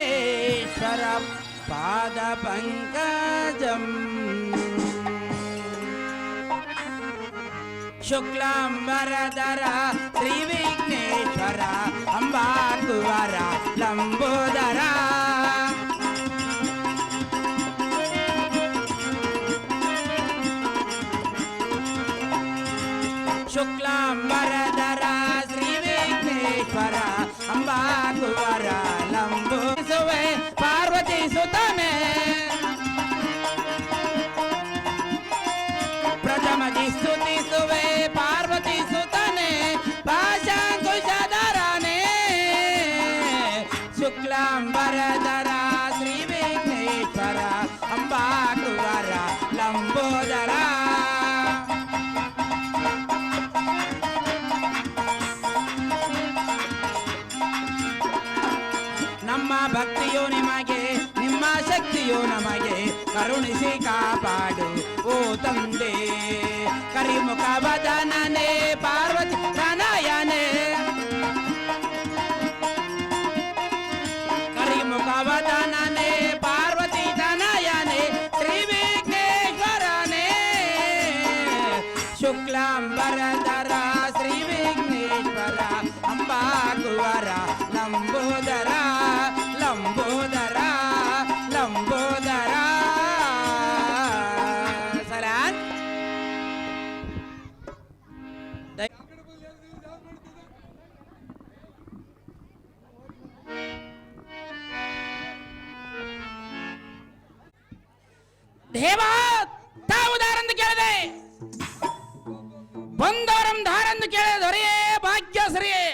ಈಶ್ವರ ಪಾದ ಪಂಕಜಂ ಶುಕ್ಲಾಂಬರಧರ ಶ್ರೀ ವಿಘ್ನೇಶ್ವರ ಅಂಬಾಕುವರ ಲಂಬೋದರ ಶುಕ್ಲಾಂಬರಧರ ಶ್ರೀ ವಿಘ್ನೇಶ್ವರ ಅಂಬಾಕುವರ ಲಂಬೋಸುವೆ ಪಾರ್ವತಿ ಸುತನೆ ಪ್ರಥಮದಿ ಸ್ತುತಿಸುವೆ ಪಾರ್ವತಿ ಸುತನೆ ಪಾಶಾಂಕುಶಧರನೆ ಶುಕ್ಲಾಂಬರಧರ ಶ್ರೀ ವಿಘ್ನೇಶ್ವರ ಅಂಬಾಕುವರ ಲಂಬೋದರ ನಮ್ಮ ಭಕ್ತಿಯು ನಿಮಗೆ ನಿಮ್ಮ ಶಕ್ತಿಯು ನಮಗೆ ಕರುಣಿಸಿ ಕಾಪಾಡು ಓ ತಂದೆ ಕರಿಮುಖ ವದನನೆ ಪಾರ್ವತಿ ತನಯನೆ ಕರಿಮುಖ ವದನನೆ ಪಾರ್ವತಿ ತನಯನೆ ಶ್ರೀ ವಿಘ್ನೇಶ್ವರನೇ ಶುಕ್ಲಾಂಬರಧರ ಶ್ರೀ ವಿಘ್ನೇಶ್ವರ ಅಂಬಾಕುವರ ಲಂಬೋದರ ಲಂಬೋದರ ಲಂಬೋದರ ಸರಾನ್ ದೇವ ತಾವುದಾರೆಂದು ಕೇಳಿದೆ ಬಂದವರಂ ಧಾರೆಂದು ಕೇಳಿದೆ ದೊರೆಯೇ ಭಾಗ್ಯಶ್ರೀಯೇ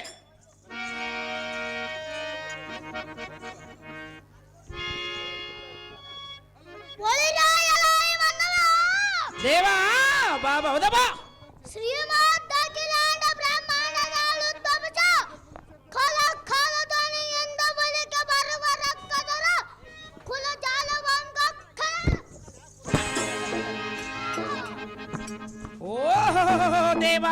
ದೇವ ಬಾಬಾ ಹೌದಾ ಶ್ರೀಮದ್ ಅಖಿಲಾಂಡ ಬ್ರಹ್ಮಾಂಡದ ಉದ್ಭವಿಸ ಕಾಲ ಕಾಲದೊನಿಯಿಂದ ಬಳಿಕ ಬರುವ ರಕ್ತದರ ಕುಲ ಜಾಲವಂಗ ಓಹೋ ದೇವ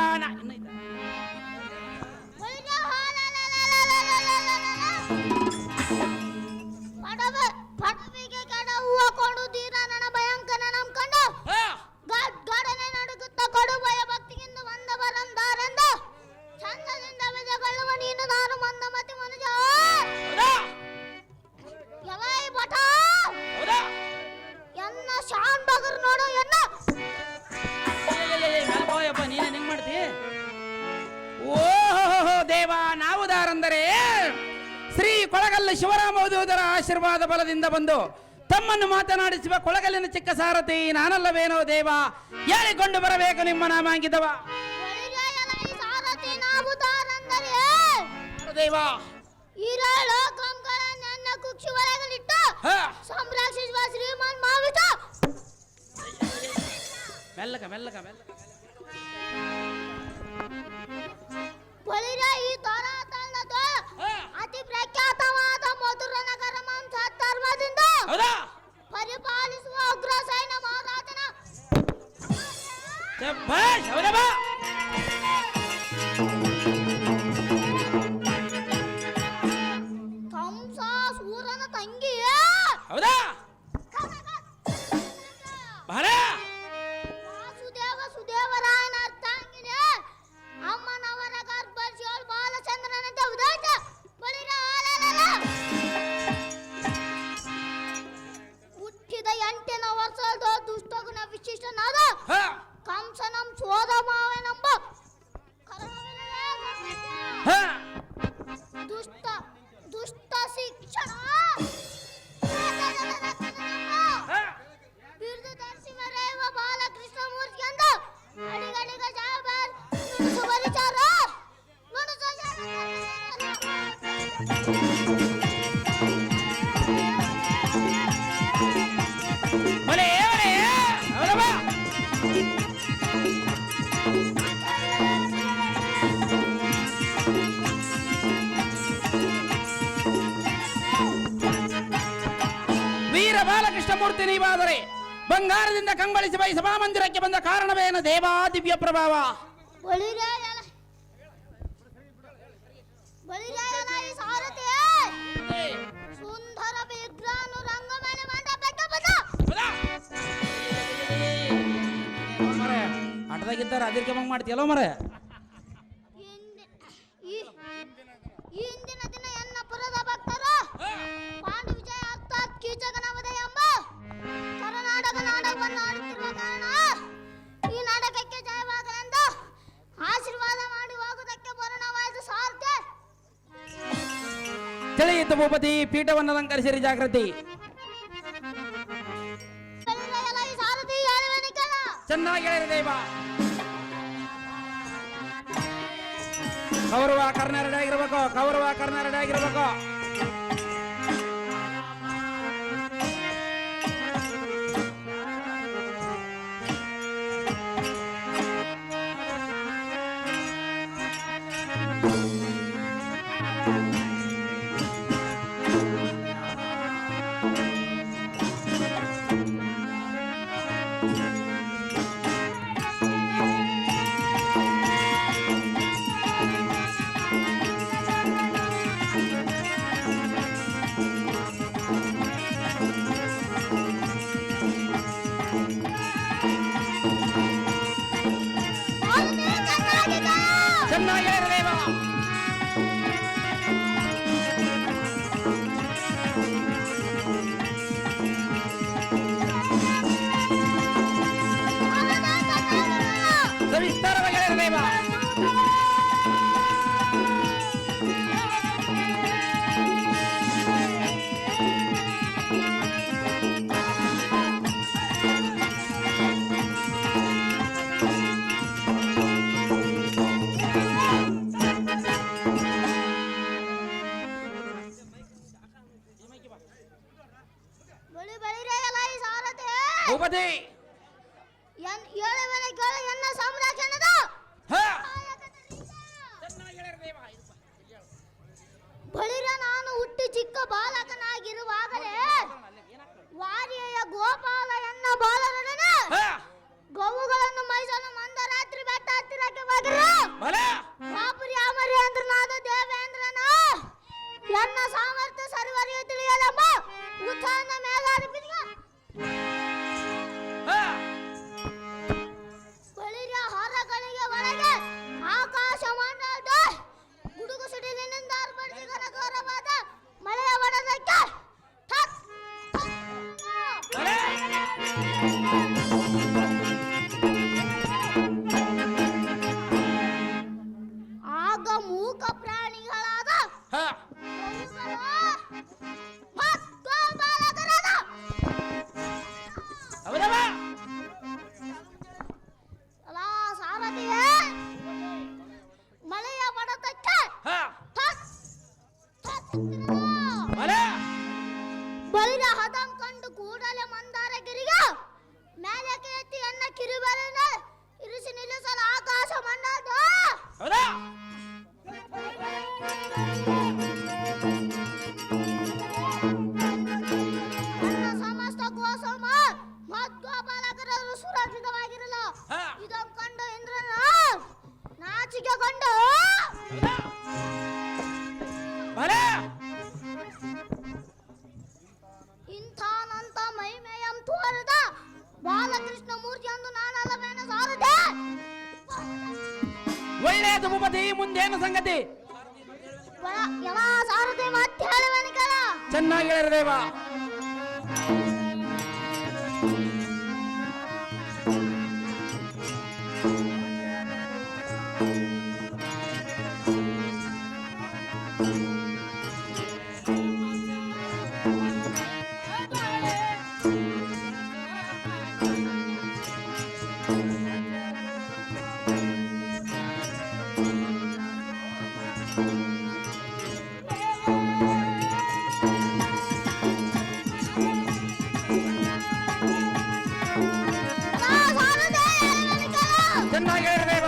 ಪಡವಿಗೆ ಕಡ ಹೂವ ಕೊಡು ತೀರ ನನ್ನ ಭಯಂಕರ ನಂಬ್ಕೊಂಡು ಗಡನೆ ನಡುಗುತ್ತ ಕೊಡು ಭಯ ಭಕ್ತಿಯಿಂದ ಬಂದವರಂದಾರೆಂದ ಚಂದದಿಂದ ಬೆದೆಗೊಳ್ಳುವ ನೀನು ನಾನು ಮಂದಮತಿ ಮನುಜ ಎಲೈ ಬಟ ಎನ್ನ ಶಾನ್ ಬಗರ್ ನೋಡು ಎನ್ನ ನೀನೇ ಹೆಂಗ್ ಮಾಡ್ತಿ ಓಹೋ ದೇವ ನಾವುದಾರಂದರೆ ಶ್ರೀ ಕೊಳಗಲ್ಲ ಶಿವರಾಮೋದರ ಆಶೀರ್ವಾದ ಬಲದಿಂದ ಬಂದು ತಮ್ಮನ್ನು ಮಾತನಾಡಿಸುವ ಕೊಳಗಲ್ಲಿನ ಚಿಕ್ಕ ಸಾರಥಿ ನಾನಲ್ಲವೇನೋ ದೇವ ಹೇಳಿಕೊಂಡು ಬರಬೇಕು ನಿಮ್ಮ ನಾಮಾಂಕಿತವ ದೇವ ಇರಳು ಕಂಗಳನ್ನ ಕುಕ್ಷಿ ಒಳಗಲಿಟ್ಟು ಸಂರಕ್ಷಿಸುವ ಶ್ರೀಮನ್ ಮಾವಿತ ಮೆಲ್ಲಕ ಮೆಲ್ಲಕ ಮೆಲ್ಲಕ ಈ ತೋರಾತನದ ಅತಿ ಪ್ರಖ್ಯಾತವಾದ ಮಧುರ ನಗರ ಮಾಂಸ ಧರ್ಮದಿಂದ ಪರಿಪಾಲಿಸುವ ಉಗ್ರ ಸೈನ್ಯ ಮಹಾರಾಜನ ಕಂಸ ಸೂರನ ತಂಗಿಯೇ ಹೌದಾ ವಾಸುದೇವ ಸುದೇವರಾಯನ ಅರ್ಥಾಂಗಿನೇ ಅಮ್ಮನವರ ಗರ್ಭಶಿಯೋಳು ಬಾಲಚಂದ್ರನಂತೆ ಉದಾಟ ಹುಟ್ಟಿದ 8ನೇ ವರ್ಷದ ದುಷ್ಟಗುಣ ವಿಶಿಷ್ಟನಾದ ಕಂಸನಂ ಸೋದ ಮಾವನೆಂಬ ದುಷ್ಟ ದುಷ್ಟ ಶಿಕ್ಷಣ ಬಿರುದು ಧರಿಸಿವರೇವ ಬಾಲಕೃಷ್ಣ ಮೂರ್ತಿ ಎಂದು ಅಡಿಗಡಿಗ ಜಾಬರ್ ನುಡಿಸು ಬರಿಚಾರ ನುಡಿಸು ವೀರ ಬಾಲಕೃಷ್ಣ ಮೂರ್ತಿ ನೀವಾದರೆ ಬಂಗಾರದಿಂದ ಕಂಗೊಳಿಸಿ ಬೈ ಸಭಾ ಮಂದಿರಕ್ಕೆ ಬಂದ ಕಾರಣವೇನು ದೇವಾ ದಿವ್ಯ ಪ್ರಭಾವ ಬಳಿರಾಯನ ಈ ಸಾರಥಿ ಸುಂದರ ವಿಗ್ರಹನು ರಂಗಮನೆ ಮಂಟಪಕ್ಕೆ ಬಂದ. ಮರೆ ಆಟದಾಗಿದ್ದಾರೆ ಅದಕ್ಕೆ ಮಂಗ್ ಮಾಡ್ತೀಯಲ್ಲ ಮರೆ. ಇಂದಿನ ದಿನ ಎನ್ನ ಪುರದ ಭಕ್ತರು ಪಾಂಡು ವಿಜಯ ಅರ್ಥಾತ್ ಕೀಚಕನ ವಧೆ ಎಂಬ ಕರ್ನಾಟಕ ನಾಟಕವನ್ನು ಆಡುತ್ತಿರುವ ಕಾರಣ ಈ ನಾಟಕಕ್ಕೆ ಜಯವಾಗಲೆಂದು ಆಶೀರ್ವಾದ ಮಾಡಿ ಹೋಗುವುದಕ್ಕೆ ಬರಣವಾದ ಸಾರ್ಥ. ತಿಳಿಯಿತು ಭೂಪತಿ, ಪೀಠವನ್ನು ಅಲಂಕರಿಸಿರಿ ಜಾಗೃತಿ. ಸಾರಥಿ ಹೇಳುವನಿಕಲ್ಲ. ಚೆನ್ನಾಗಿ ಹೇಳಿರಿ ದೇವ. ಕೌರವ ಕರ್ಣ ರೆಡಿ ಆಗಿರ್ಬೇಕು, ಕೌರವ ಕರ್ಣ ರೆಡಿ ಆಗಿರ್ಬೇಕು. ಚೆನ್ನಾಗಿ ಹೇಳಿರಿ ದೇವ. ಸವಿಸ್ತಾರವಾಗಿ ಹೇಳಿರಿ ದೇವ. ಭೂಪತಿ ಎನ್ನ ಸಂರಕ್ಷಣದ ಬಳಿರ ನಾನು ಹುಟ್ಟಿ ಚಿಕ್ಕ ಬಾಲಕನಾಗಿರುವಾಗಲೇ ವಾರಿಯ ಗೋಪಾಲ ಎನ್ನ ಬಾಲರೊಡನೆ ಗೋವುಗಳನ್ನು ಮೈಸೂರು ಮಂದರಾತ್ರಿ ಬೆಟ್ಟ ಹತ್ತಿರಕ್ಕೆ ಹೋಗಿರು. ಬಾಪುರಿ ಅಮರೇಂದ್ರನಾದ ದೇವೇಂದ್ರನ ಎನ್ನ ಸಾಮರ್ಥ್ಯ ಸರ್ವರಿಯ ತಿಳಿಯಲೆಂಬ ಉತ್ಸಾಹದ ಮೇಲಾಧಿಪತಿಗೆ ಬಳಿರ ಹೊರಗಳಿಗೆ ಒಳಗೆ ಆಕಾಶ ಮಂಡಲದ ಗುಡುಗು ಸಿಡಿಲಿನಿಂದ ಆರ್ಭಟಿಸಿ ಘನಘೋರವಾದ ಮಳೆಯ ಒಡೆದಕ್ಕೆ ಠಕ್ ಆಗ ಮೂಕ ಪ್ರಾಣಿಗಳಾದ ಸಾರಥಿಯೇ ಮಳೆಯ ಬಡತಕ್ಕೆ ಬಳಿರ ಹದಂ ಕಂಡು ಕೂಡಲೇ ಮಂದಾರಗಿರಿಗೆ ಮೇಲಕ್ಕೆ ಎತ್ತಿ ಎನ್ನ ಕಿರುಬೆರಳಿನ ಇರಿಸಿ ನಿಲ್ಲಿಸಲು ಆಕಾಶ ಮಂಡದ ಸಮಸ್ತ ಗೋಸಮ ಮಧ್ವಪಾಲಕರು ಸುರಕ್ಷಿತವಾಗಿರಲ್ಲ. ಇದನ್ನು ಕಂಡು ಇಂದ್ರನ ನಾಚಿಕೆಗೊಂಡು ಇಂಥಾನಂತ ಮಹಿಮೆಯಂ ತೋರದ ಬಾಲಕೃಷ್ಣ ಮೂರ್ತಿ ಎಂದು ನಾನಲ್ಲವೇನ ಸಾರದೆ. ಒಳ್ಳೆಯದು ಭೂಪತಿ, ಮುಂದೇನು ಸಂಗತಿ? ಎಲ್ಲ ಸಾರದೆ ಮತ್ತೆ ಹೇಳುವನಿಕಲ್ಲ. ಚೆನ್ನಾಗಿ ಹೇಳಿರಿ ದೇವ. ಚೆನ್ನಾಗಿ ಹೇಳಿರಿ ದೇವ.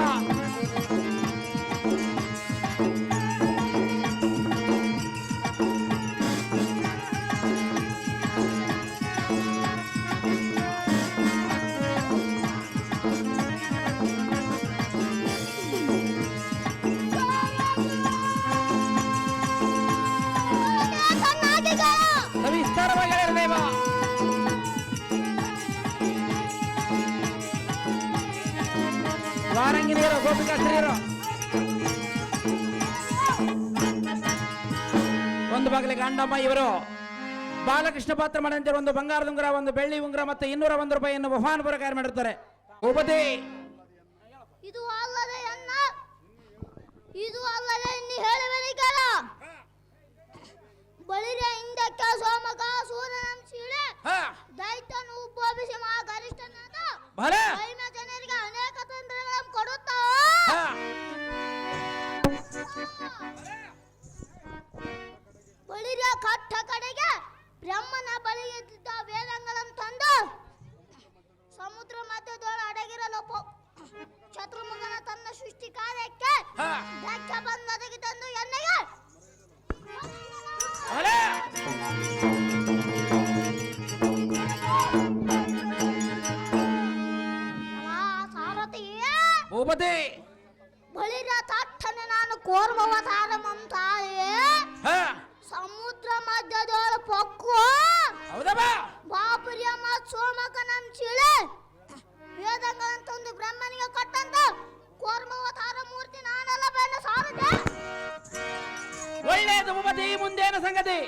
ಸವಿಸ್ತಾರವಾಗಿ ಹೇಳಿದ ದೇವ. ವಾರಂಗಿನಿಯರು ಗೋಪಿಕಾಸ್ತ್ರೀಯರು ಒಂದು ಬಗಲಿಗೆ ಅಂಡಮ್ಮ ಇವರು ಬಾಲಕೃಷ್ಣ ಪಾತ್ರ ಮಾಡಂತೆ ಒಂದು ಬಂಗಾರದ ಉಂಗುರ, ಒಂದು ಬೆಳ್ಳಿ ಉಂಗುರ ಮತ್ತು 201 ರೂಪಾಯಿಯನ್ನು ಬಹುಮಾನ ಪ್ರಕಾರ ಮಾಡಿರ್ತಾರೆ. ಉಪತಿ ಇದು ಅಲ್ಲದೆ ಅನ್ನ, ಇದು ಅಲ್ಲದೆ ಇನ್ನು ಹೇಳುವರಿಗಲ್ಲ. ಬಳಿರೆ ಹಿಂದಕ್ಕೆ ಸೋಮಕ ಸೂರ್ಯನಂ ಶೀಳೆ ದೈತ್ಯನು ಉಪೋಪಿಸಿ ಮಹಾ ಗರಿಷ್ಠನಾದ ವೈಮ ಜನರಿಗೆ ಅನೇಕ ತೊಂದರೆಗಳನ್ನು ಕೊಡುತ್ತಾ ಬಳಿರೆ ಕಟ್ಟ ಕಡೆಗೆ ಬ್ರಹ್ಮನ ಬಳಿಯಿದ್ದ ವೇದಗಳನ್ನು ತಂದು ಸಮುದ್ರ ಮಧ್ಯದೊಳ ಅಡಗಿರಲು ಶತ್ರುಮುಖನ ತನ್ನ ಸೃಷ್ಟಿ ಕಾರ್ಯಕ್ಕೆ ಧಕ್ಕೆ ಬಂದೊದಗಿ ತಂದು ಎಣ್ಣೆಗೆ ಭೂಪತಿ ಬಳಿರ ತಟ್ಟನೆ ನಾನು ಕೋರ್ಮವತಾರ ಮಮತಾಯೇ ಸಮುದ್ರ ಮಧ್ಯದೊಳ ಪೊಕ್ಕು ಬಾಪುರಿಯ ಮತ್ ಸೋಮಕನಂ ಚಿಳೆ ವೇದಗಳಂತಂದು ಬ್ರಹ್ಮನಿಗೆ ಕೊಟ್ಟಂತ ಕೋರ್ಮವತಾರ ಮೂರ್ತಿ ನಾನೆಲ್ಲ ಬೇಡ ಸಾರದೆ. ಒಳ್ಳೆಯದು ಭೂಪತಿ, ಮುಂದೇನು ಸಂಗತಿ?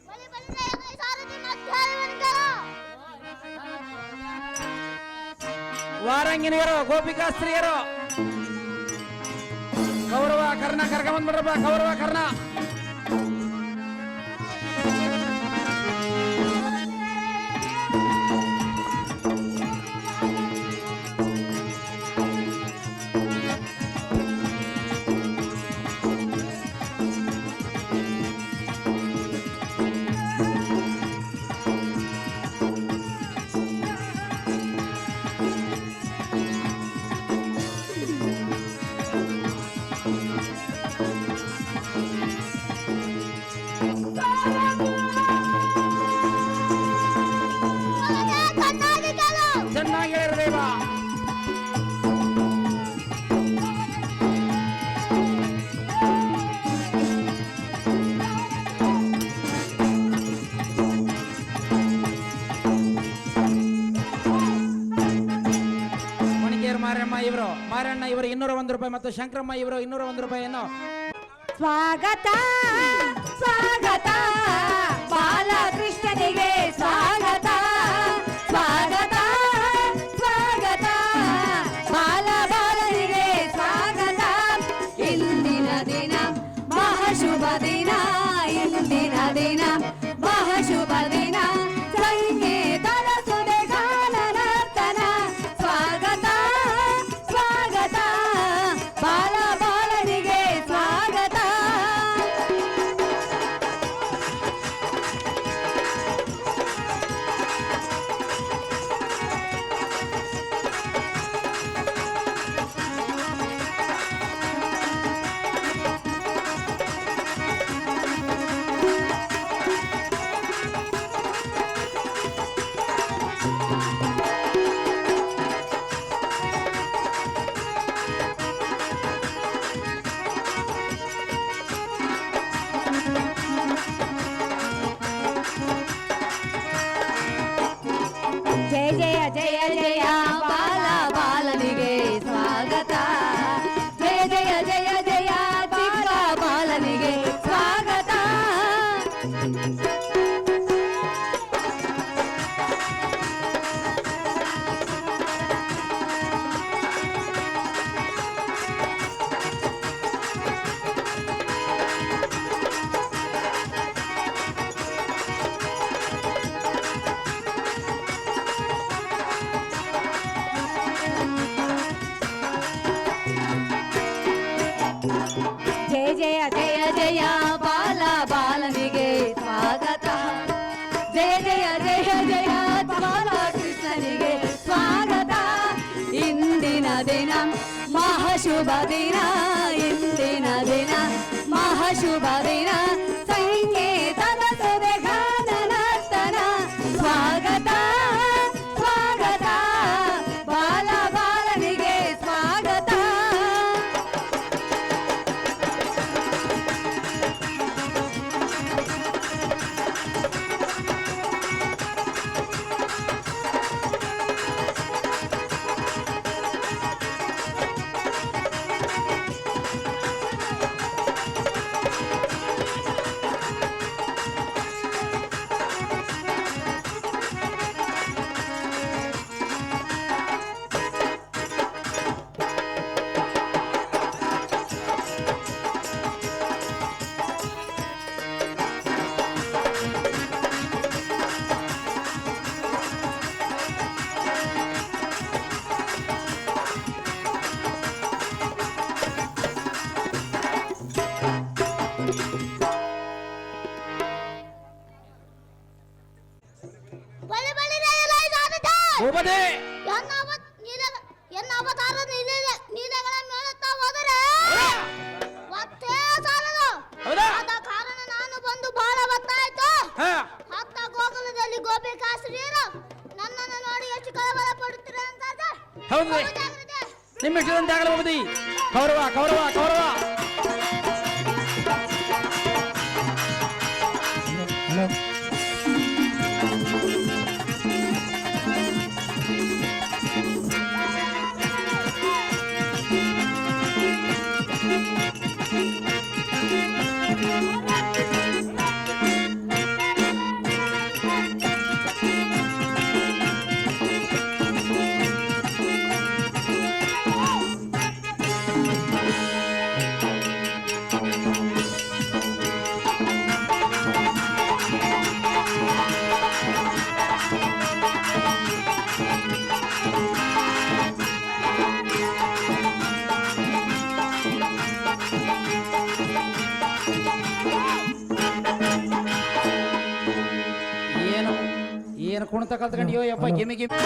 ಬಲಿ ಬಲಿರೆ ಸಾರದಿ ಮಧ್ಯಾಹ್ನ ವಾರಂಗಿನಿಯರು ಗೋಪಿಕಾಸ್ತ್ರೀಯರು ಕೌರವ ಕರ್ಣ ಕರ್ಕೊಂಡ್ಬಿಡ್ರಪ್ಪ. ಕೌರವ ಕರ್ಣ ಚೆನ್ನಾಗಿ ಹೇಳಿದೇವ. ಮಣಿಕೇರು ಮಾರಮ್ಮ ಇವರು, ಮಾರಣ್ಣ ಇವರು 201 ರೂಪಾಯಿ ಮತ್ತು ಶಂಕರಮ್ಮ ಇವರು 201 ರೂಪಾಯಿಯನ್ನು. ಸ್ವಾಗತ ಸ್ವಾಗತ ಬಾಲಕೃಷ್ಣನಿಗೆ ಸ್ವಾಗತ, ಸ್ವಾಗತ ಸ್ವಾಗತ ಬಾಲನಿಗೆ ಸ್ವಾಗತ. ಇಂದಿನ ದಿನ ಮಹಾಶುಭ ದಿನ, ಇಂದಿನ ದಿನ ಮಹಾಶುಭ ದಿನ. ಸಂಗೀತದ ಸುದೆ ಗಾನನರ್ತನ ಸ್ವಾಗತ ಸ್ವಾಗತ ಬಾಲನಿಗೆ ಸ್ವಾಗತ. ಜಯ ಜಯ ಜಯ ಜಯ ಬಾಲನಿಗೆ ಸ್ವಾಗತ, ಜಯ ಜಯ ಜಯ ಜಯ ಬಾಲನಿಗೆ ಸ್ವಾಗತ. ಜಯ ಜಯ ಜಯ ಜಯ ಬಾಲನಿಗೆ ಸ್ವಾಗತ, ಜಯ ಜಯ ಜಯ ಜಯ ಬಾಲಕೃಷ್ಣನಿಗೆ ಸ್ವಾಗತ. ಇಂದಿನ ದಿನ ಮಹಾಶುಭ ದಿನ, ಇಂದಿನ ದಿನ ಮಹಾಶುಭ ದಿನ. ಸಂಗೀತದ ಸುದೆ ಗಾನನರ್ತನ ಸ್ವಾಗತ ಸ್ವಾಗತ ಬಾಲನಿಗೆ ಸ್ವಾಗತ. ಭೂಪತಿ ಎನ್ನ ಅವತಾರದ ನೀಲೆಗಳ ಮೇಳುತ್ತಾ ಹೋದರೆ ಒತ್ತೇ ಸಾಲದು. ಹೌದಾ? ಆದ ಕಾರಣ ನಾನು ಬಂದು ಬಹಳ ಹೊತ್ತಾಯ್ತು. ಹಾ ಅತ್ತ ಗೋಕುಲದಲ್ಲಿ ಗೋಪಿಕಾಶ್ರೀಯರು ನನ್ನನ್ನು ನೋಡಿ ಎಷ್ಟು ಕಳವಳ ಪಡುತ್ತೀರ ಅಂತ ಹೌದು ನಿಮ್ಮ ಇಷ್ಟದಂತೆ ಆಗಲ್ಲ ಭೂಪತಿ. ಕೌರವ ಕೌರವ ಕೌರವ ಏನು ಕುಣಿತ ಕಲ್ತ್ಕೊಂಡಿಯೋ ಯಪ್ಪ ಗಿಮಿ ಗಿಮಿ.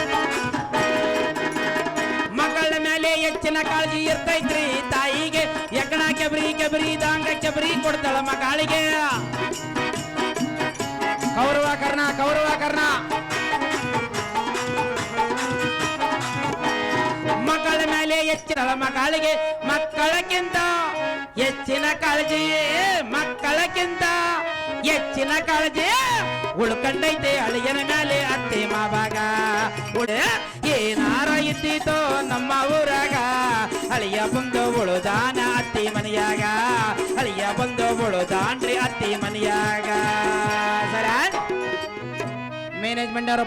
ಮಕ್ಕಳ ಮೇಲೆ ಹೆಚ್ಚಿನ ಕಾಳಜಿ ಇರ್ತೈತ್ರಿ ತಾಯಿಗೆ. ಎಕಣ ಕೆಬರಿ ಕೆಬರಿ ದಾಂಗ ಕೆಬರಿ ಕೊಡ್ತಾಳ ಮಗಳಿಗೆ. ಕೌರವ ಕರ್ಣ ಕೌರವ ಕರ್ಣ ಮಕ್ಕಳ ಮೇಲೆ ಹೆಚ್ಚಿನ ಮಗಳಿಗೆ ಮಕ್ಕಳಕ್ಕಿಂತ ಹೆಚ್ಚಿನ ಕಾಳಜಿ. ಮಕ್ಕಳಕ್ಕಿಂತ ಹೆಚ್ಚಿನ ಕಾಳಜಿ ಉಳ್ಕಂಡೈತೆ ಅಳಿಯನ ಮೇಲೆ ಅತ್ತೆ ಮಾವಾಗ. ಏನಾರ ಇದ್ದೀತೋ ನಮ್ಮ ಊರಾಗ ಅಳಿಯ ಬಂದು ಉಳುದಾನ ಅತ್ತಿ ಮನೆಯಾಗ. ಅಳಿಯ ಬಂದು ಉಳುದಾನ್ರಿ ಅತ್ತಿ ಮನೆಯಾಗ. ಸರ ಮ್ಯಾನೇಜ್ಮೆಂಟ್ ಅವರು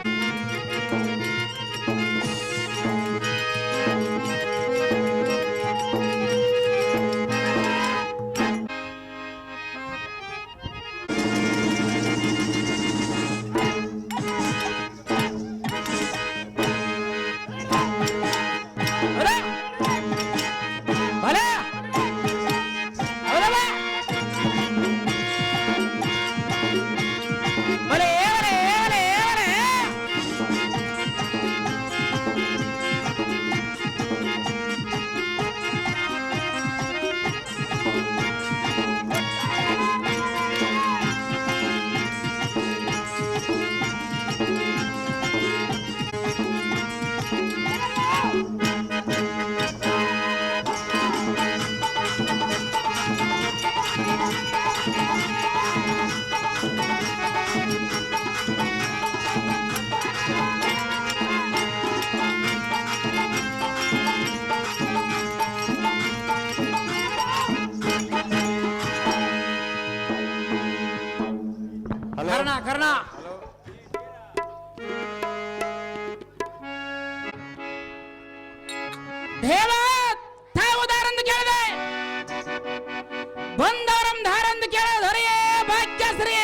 ಕರ್ಣ ಕರ್ಣ ದೇವ ತಾವುದಾರಂದು ಕೇಳಿದೆ ಬಂದವರಂ ಧಾರಂದು ಕೇಳದೊರೆಯೇ ಭಾಗ್ಯಶ್ರೀ.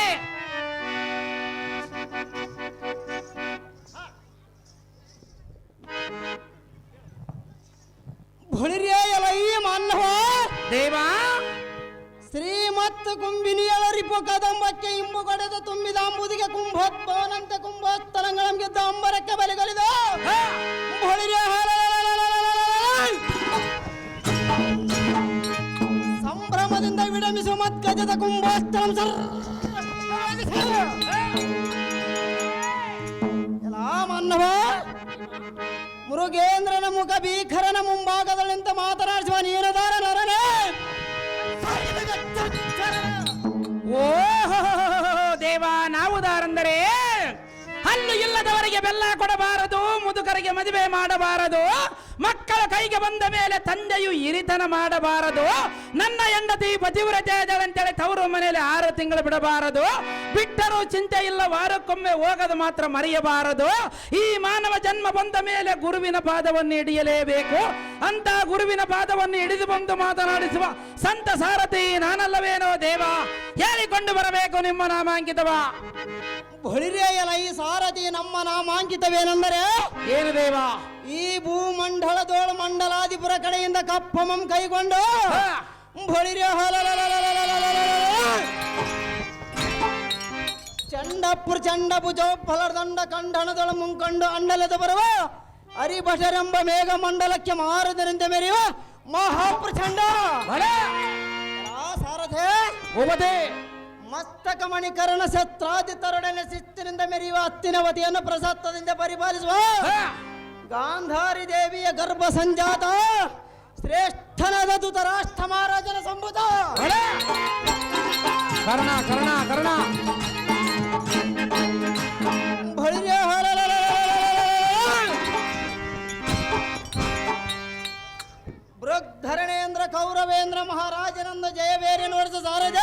ದೇವ ಶ್ರೀಮತ್ ಕುಂಬಿನಿಯಳರಿಪು ಕದಂಬಕ್ಕೆ ಇಂಬು ಕಡೆದು ತುಂಬಿದ ಅಂಬುದಿಗೆ ಕುಂಭೋತ್ಪವನಂತೆ ಕುಂಭೋತ್ತರಂಗಳಂ ಗೆದ್ದ ಅಂಬರಕ್ಕೆ ಬಲಿಗಲಿದು ಸಂಭ್ರಮದಿಂದ ವಿಡಮಿಸುವ ಮತ್ಗಜದ ಕುಂಭೋತ್ತರಂ ಮನ್ನವ ಮೃಗೇಂದ್ರನ ಮುಖ ಭೀಕರನ ಮುಂಭಾಗದಲ್ಲಿಂತ ಮಾತನಾಡಿಸುವ ನೀನದಾರ ನರನೇ. ಓ ದೇವ ನಾವುದಾರಂದರೆ ಹಲ್ಲು ಇಲ್ಲದವರಿಗೆ ಬೆಲ್ಲ ಕೊಡಬಾರದು, ಮುದುಕರಿಗೆ ಮದುವೆ ಮಾಡಬಾರದು, ಮಕ್ಕಳ ಕೈಗೆ ಬಂದ ಮೇಲೆ ತಂದೆಯು ಹಿರಿತನ ಮಾಡಬಾರದು, ನನ್ನ ಹೆಂಡತಿ ಪತಿವ್ರತೆ ಅಂತೇಳಿ ತವರು ಮನೆಯಲ್ಲಿ 6 ತಿಂಗಳು ಬಿಡಬಾರದು, ಬಿಟ್ಟರೂ ಚಿಂತೆ ಇಲ್ಲ ವಾರಕ್ಕೊಮ್ಮೆ ಹೋಗದು ಮಾತ್ರ ಮರೆಯಬಾರದು. ಈ ಮಾನವ ಜನ್ಮ ಬಂದ ಮೇಲೆ ಗುರುವಿನ ಪಾದವನ್ನು ಹಿಡಿಯಲೇಬೇಕು. ಅಂತ ಗುರುವಿನ ಪಾದವನ್ನು ಹಿಡಿದು ಬಂದು ಮಾತನಾಡಿಸುವ ಸಂತ ಸಾರಥಿ ನಾನಲ್ಲವೇನೋ ದೇವ, ಹೇಳಿಕೊಂಡು ಬರಬೇಕು ನಿಮ್ಮ ನಾಮಾಂಕಿತವ. ಹೊಳಿರೆಯಲ ಈ ಸಾರಥಿ ನಮ್ಮ ನಾಮಾಂಕಿತವೇನೆಂದರೆ ಏನು ದೇವ? ಈ ಭೂಮಂಡಲದೋಳು ಮಂಡಲಾಧಿಪುರ ಕಡೆಯಿಂದ ಕಪ್ಪಮಂ ಕೈಗೊಂಡು ಹೊಳಿರೆ ಚಂಡ ಪ್ರಚಂಡ ಭುಜೋಫಲದಂಡ ಕಂಡಣದಳ ಮುಂಕಂಡು ಅಂಡಲದ ಬರುವ ಹರಿಭಟರೆಂಬ ಮೇಘ ಮಂಡಲಕ್ಕೆ ಮಾರುದರಿಂದ ಮೆರೆಯುವ ಮಹಾಪ್ರಚಂಡ ಸಾರಥೆ ಭೂಪತಿ ಮಸ್ತಕ ಮಣಿಕರಣ ಶಸ್ತ್ರಾದಿ ತರುಡನೆ ಶಿಸ್ತಿನಿಂದ ಮೆರೆಯುವ ಹತ್ತಿನವತಿಯನ್ನು ಪ್ರಸತ್ತದಿಂದ ಪರಿಪಾಲಿಸುವ ಗಾಂಧಾರಿ ದೇವಿಯ ಗರ್ಭ ಸಂಜಾತ ಶ್ರೇಷ್ಠನಾದ ಧೃತರಾಷ್ಟ್ರ ಮಹಾರಾಜನ ಸಂಬುಧ ಕರ್ಣ ಕರ್ಣ ಕರ್ಣ ಬಳಿರೆ ಬೃಗ್ಧರಣೇಂದ್ರ ಕೌರವೇಂದ್ರ ಮಹಾರಾಜನಂದ ಜಯವೇರಿನ ವರ್ಷ ಸಾರಜ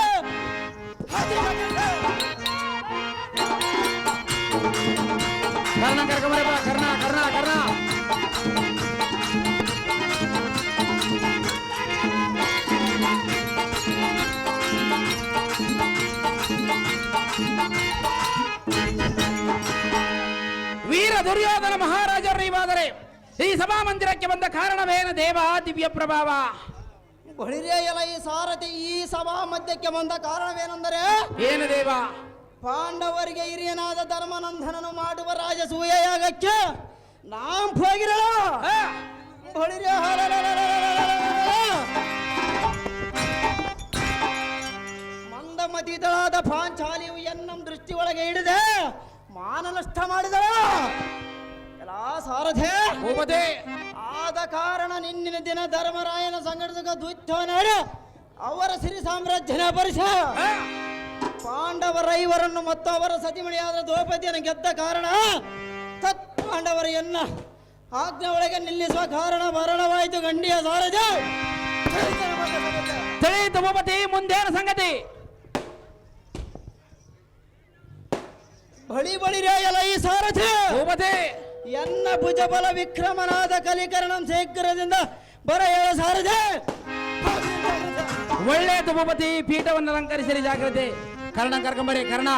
ಕರ್ಣ ಕರ್ಕೊಂಬರಪ್ಪ ಕರ್ಣ ಕರ್ಣ ಕರ್ಣ ವೀರ ದುರ್ಯೋಧನ ಮಹಾರಾಜರು ನೀವಾದರೆ ಈ ಸಭಾ ಮಂದಿರಕ್ಕೆ ಬಂದ ಕಾರಣವೇನು ದೇವ ದಿವ್ಯ ಪ್ರಭಾವ ಬಳಿರೆ ಎಲ ಈ ಸಾರಥಿ ಈ ಸಭಾ ಮಧ್ಯಕ್ಕೆ ಬಂದ ಕಾರಣವೇನೆಂದರೆ ಏನು ದೇವ ಪಾಂಡವರಿಗೆ ಹಿರಿಯನಾದ ಧರ್ಮನಂದನನು ಮಾಡುವ ರಾಜಸೂಯ ಯಾಗಕ್ಕೆ ನಾಂ ಹೋಗಿರಲ್ಲ ಬಳಿರೆ ಮಂದಮತಿಗಳಾದ ಪಾಂಚಾಲಿಯು ಎನ್ನಂ ದೃಷ್ಟಿ ಒಳಗೆ ಹಿಡಿದೆ ಮಾನನಷ್ಟ ಮಾಡಿದಳ ಎಲ್ಲ ಸಾರಥೆ ಭೂಪತಿ ಆದ ಕಾರಣ ನಿನ್ನಿನ ದಿನ ಧರ್ಮರಾಯನ ಸಂಘಟಕ ದುತ್ಥನಾಡ ಅವರ ಸಿರಿ ಸಾಮ್ರಾಜ್ಯನ ಪರಿಸ ಪಾಂಡವರ ಐವರನ್ನು ಮತ್ತು ಅವರ ಸತಿಮಣಿಯಾದ ದ್ರೌಪದಿಯನ್ನು ಗೆದ್ದ ಕಾರಣ ತತ್ ಪಾಂಡವರ ಎನ್ನ ಆಜ್ಞೆ ಒಳಗೆ ನಿಲ್ಲಿಸುವ ಕಾರಣ ಮರಣವಾಯಿತು ಗಂಡಿಯ ಸಾರಜ ತಿಳಿಯಿತು ಭೂಪತಿ ಮುಂದೇನು ಸಂಗತಿ ಬಳಿ ಬಳಿರೆಯಲ ಈ ಸಾರಥಿ ಭೂಪತಿ ಎನ್ನ ಭುಜಬಲ ವಿಕ್ರಮನಾದ ಕಲಿಕರಣಂ ಶೇಖರದಿಂದ ಬರ ಹೇಳ ಸಾರಥಿ ಒಳ್ಳೆಯದು ಭೂಪತಿ ಪೀಠವನ್ನು ಅಲಂಕರಿಸಿರಿ ಜಾಗ್ರತೆ ಕರ್ಣ ಕರ್ಕೊಂಬರಿ ಕರ್ಣ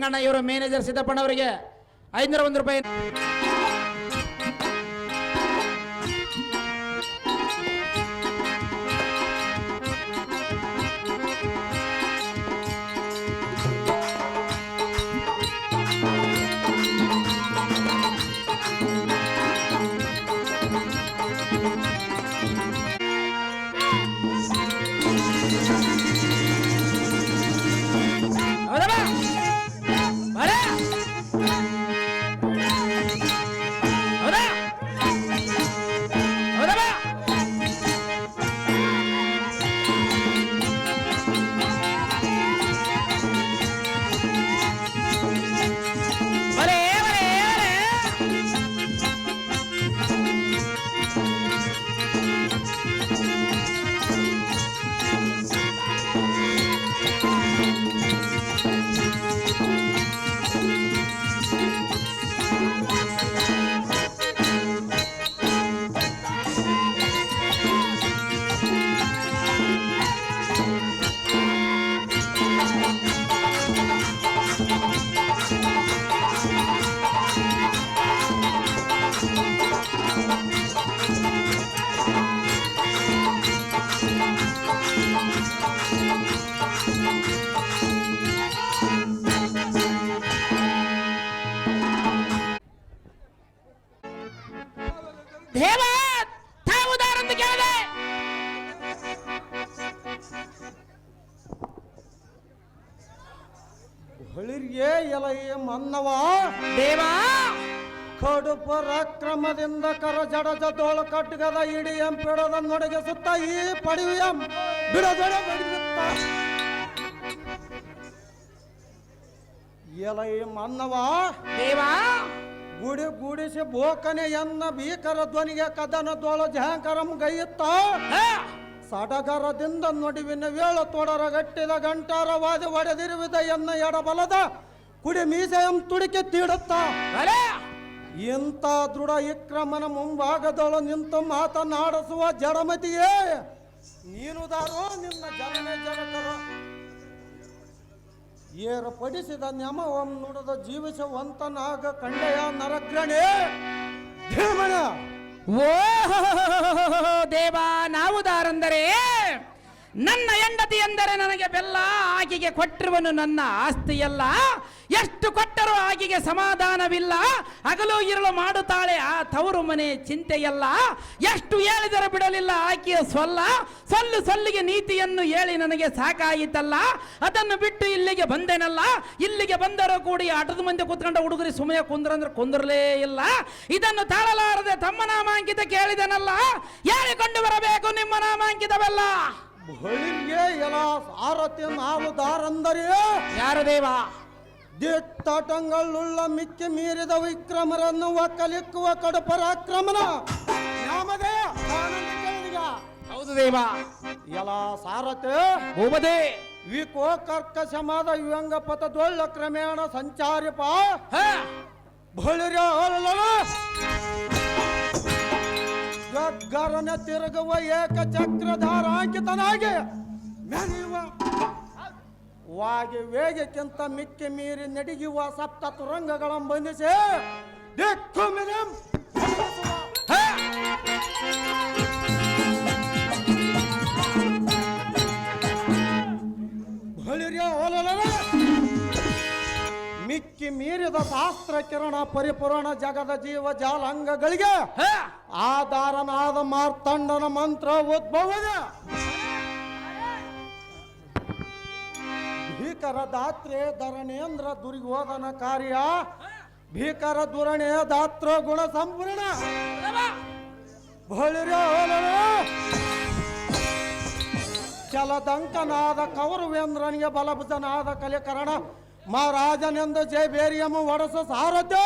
ಅಣ್ಣ ಇವರು ಮ್ಯಾನೇಜರ್ ಸಿದ್ದಪ್ಪಣ್ಣವರಿಗೆ 501 ರೂಪಾಯಿ ದೇವ ತಾವುದಾರಂತ ಕೇಳಿದೆ ಹೊಳಿರ್ಗೆ ಎಲಯ ಮನ್ನವ ದೇವ ಕಡು ಪರಾಕ್ರಮದಿಂದ ಕರ ಜಡದ ತೋಳು ಕಟ್ಟಗದ ಇಡಿ ಎಂಪಿಡದ ನೊಡಗೆ ಸುತ್ತ ಈ ಪಡಿವಿಯಂ ಬಿಡದೊಡೆ ಬಡಿಯುತ್ತ ಎಲಯ ಮನ್ನವ ದೇವ ಗುಡಿ ಗುಡಿಸಿ ಬೋಕನೆ ಎನ್ನ ಭೀಕರ ಧ್ವನಿಗೆ ಕದನದೊಳ ಝಾಂಕರಂ ಗೈಯುತ್ತ ಸಡಗರದಿಂದ ನಡುವಿನ ವೇಳು ತೊಡರ ಗಟ್ಟಿದ ಗಂಟಾರವಾದಿ ಒಡೆದಿರುವಿದ ಎನ್ನ ಎಡಬಲದ ಕುಡಿ ಮೀಸೆಯಂ ತುಡಿಕೆ ತೀಡುತ್ತ ಇಂಥ ದೃಢ ವಿಕ್ರಮನ ಮುಂಭಾಗದೊಳ ನಿಂತು ಮಾತನಾಡಿಸುವ ಜಡಮತಿಯೇ ನೀನುದಾರೋ ನಿನ್ನ ಜನನೇ ಜನಕರ ಏರ್ಪಡಿಸಿದ ನ್ಯಮವಂ ನುಡಿದ ಜೀವಿಸುವಂತನಾಗ ಕಂಡೆಯ ನರಗ್ರಣೆ ಧೀಮನ. ಓ ದೇವ, ನಾವುದಾರೆಂದರೆ ನನ್ನ ಹೆಂಡತಿ ಎಂದರೆ ನನಗೆ ಬೆಲ್ಲ, ಆಕೆಗೆ ಕೊಟ್ಟಿರುವನು ನನ್ನ ಆಸ್ತಿಯಲ್ಲ. ಎಷ್ಟು ಕೊಟ್ಟರೂ ಆಕೆಗೆ ಸಮಾಧಾನವಿಲ್ಲ. ಹಗಲು ಇರಲು ಮಾಡುತ್ತಾಳೆ ಆ ತವರು ಮನೆ ಚಿಂತೆಯಲ್ಲ. ಎಷ್ಟು ಹೇಳಿದರೆ ಬಿಡಲಿಲ್ಲ ಆಕೆಯ ಸೊಲ್ಲಿಗೆ ನೀತಿಯನ್ನು ಹೇಳಿ ನನಗೆ ಸಾಕಾಯಿತಲ್ಲ. ಅದನ್ನು ಬಿಟ್ಟು ಇಲ್ಲಿಗೆ ಬಂದೆನಲ್ಲ. ಇಲ್ಲಿಗೆ ಬಂದರೂ ಕೂಡಿ ಆಟದ ಮಂದಿ ಕೂತ್ಕೊಂಡ ಹುಡುಗರಿ ಸುಮ್ಮನೆ ಕುಂದ್ರಂದ್ರೆ ಕುಂದ್ರಲೇ ಇಲ್ಲ. ಇದನ್ನು ತಾಳಲಾರದೆ ತಮ್ಮ ನಾಮಾಂಕಿತ ಕೇಳಿದನಲ್ಲ. ಹೇಳಿಕೊಂಡು ಬರಬೇಕು ನಿಮ್ಮ ನಾಮಾಂಕಿತವೆಲ್ಲ. ಬಳಿಗೆ ಎಲ್ಲ ಸಾರಥಿ ನಾವುದಾರಂದರೆ ಯಾರು ದೇವ? ದಿಟ್ಟಾಟಂಗಳುಳ್ಳ ಮಿಕ್ಕಿ ಮೀರಿದ ವಿಕ್ರಮರನ್ನು ಒಕ್ಕಲಿಕ್ಕುವ ಕಡು ಪರಾಕ್ರಮನ ನಾಮಧೇಯ ಆನಂದ ಕೇಳಿಗ. ಹೌದು ದೇವ. ಎಲ್ಲ ಸಾರಥಿ ಹೋಬದೇ ವಿಕೋ ಕರ್ಕಶಮಾದ ವ್ಯಂಗ ಪಥದೊಳ್ಳ ಕ್ರಮೇಣ ಸಂಚಾರಿಪ ಬಳಿರ ಗಗ್ಗರನ ತಿರುಗುವ ಏಕಚಕ್ರಧಾರಾಂಕಿತನಾಗಿ ಮೆರೆಯುವ ವಾಗಿ ವೇಗಕ್ಕಿಂತ ಮಿಕ್ಕಿ ಮೀರಿ ನಡಿಯುವ ಸಪ್ತ ತುರಂಗಗಳ ಬಂಧಿಸಿ ದಿಕ್ಕು ಮಿರಂ ಬಳಿರ ಮಿಕ್ಕಿ ಮೀರಿದ ಶಾಸ್ತ್ರ ಕಿರಣ ಪರಿಪೂರ್ಣ ಜಗದ ಜೀವ ಜಾಲಾಂಗಗಳಿಗೆ ಆಧಾರನಾದ ಮಾರ್ತಂಡನ ಮಂತ್ರ ಉದ್ಭವದ ಭೀಕರ ದಾತ್ರೆ ಧರಣೇಂದ್ರ ದುರ್ಯೋಧನ ಕಾರ್ಯ ಭೀಕರ ದುರಣೆ ದಾತ್ರ ಗುಣ ಸಂಪೂರ್ಣ ಬಳಿರ ಚಲದಂಕನಾದ ಕೌರವೇಂದ್ರನಿಗೆ ಬಲಭುಜನಾದ ಕಲಿಕರಣ ಮಹಾರಾಜನೆಂದು ಜಯ ಬೇರಿಯಮ್ಮ ಒಡಸ ಸಾರಥ್ಯ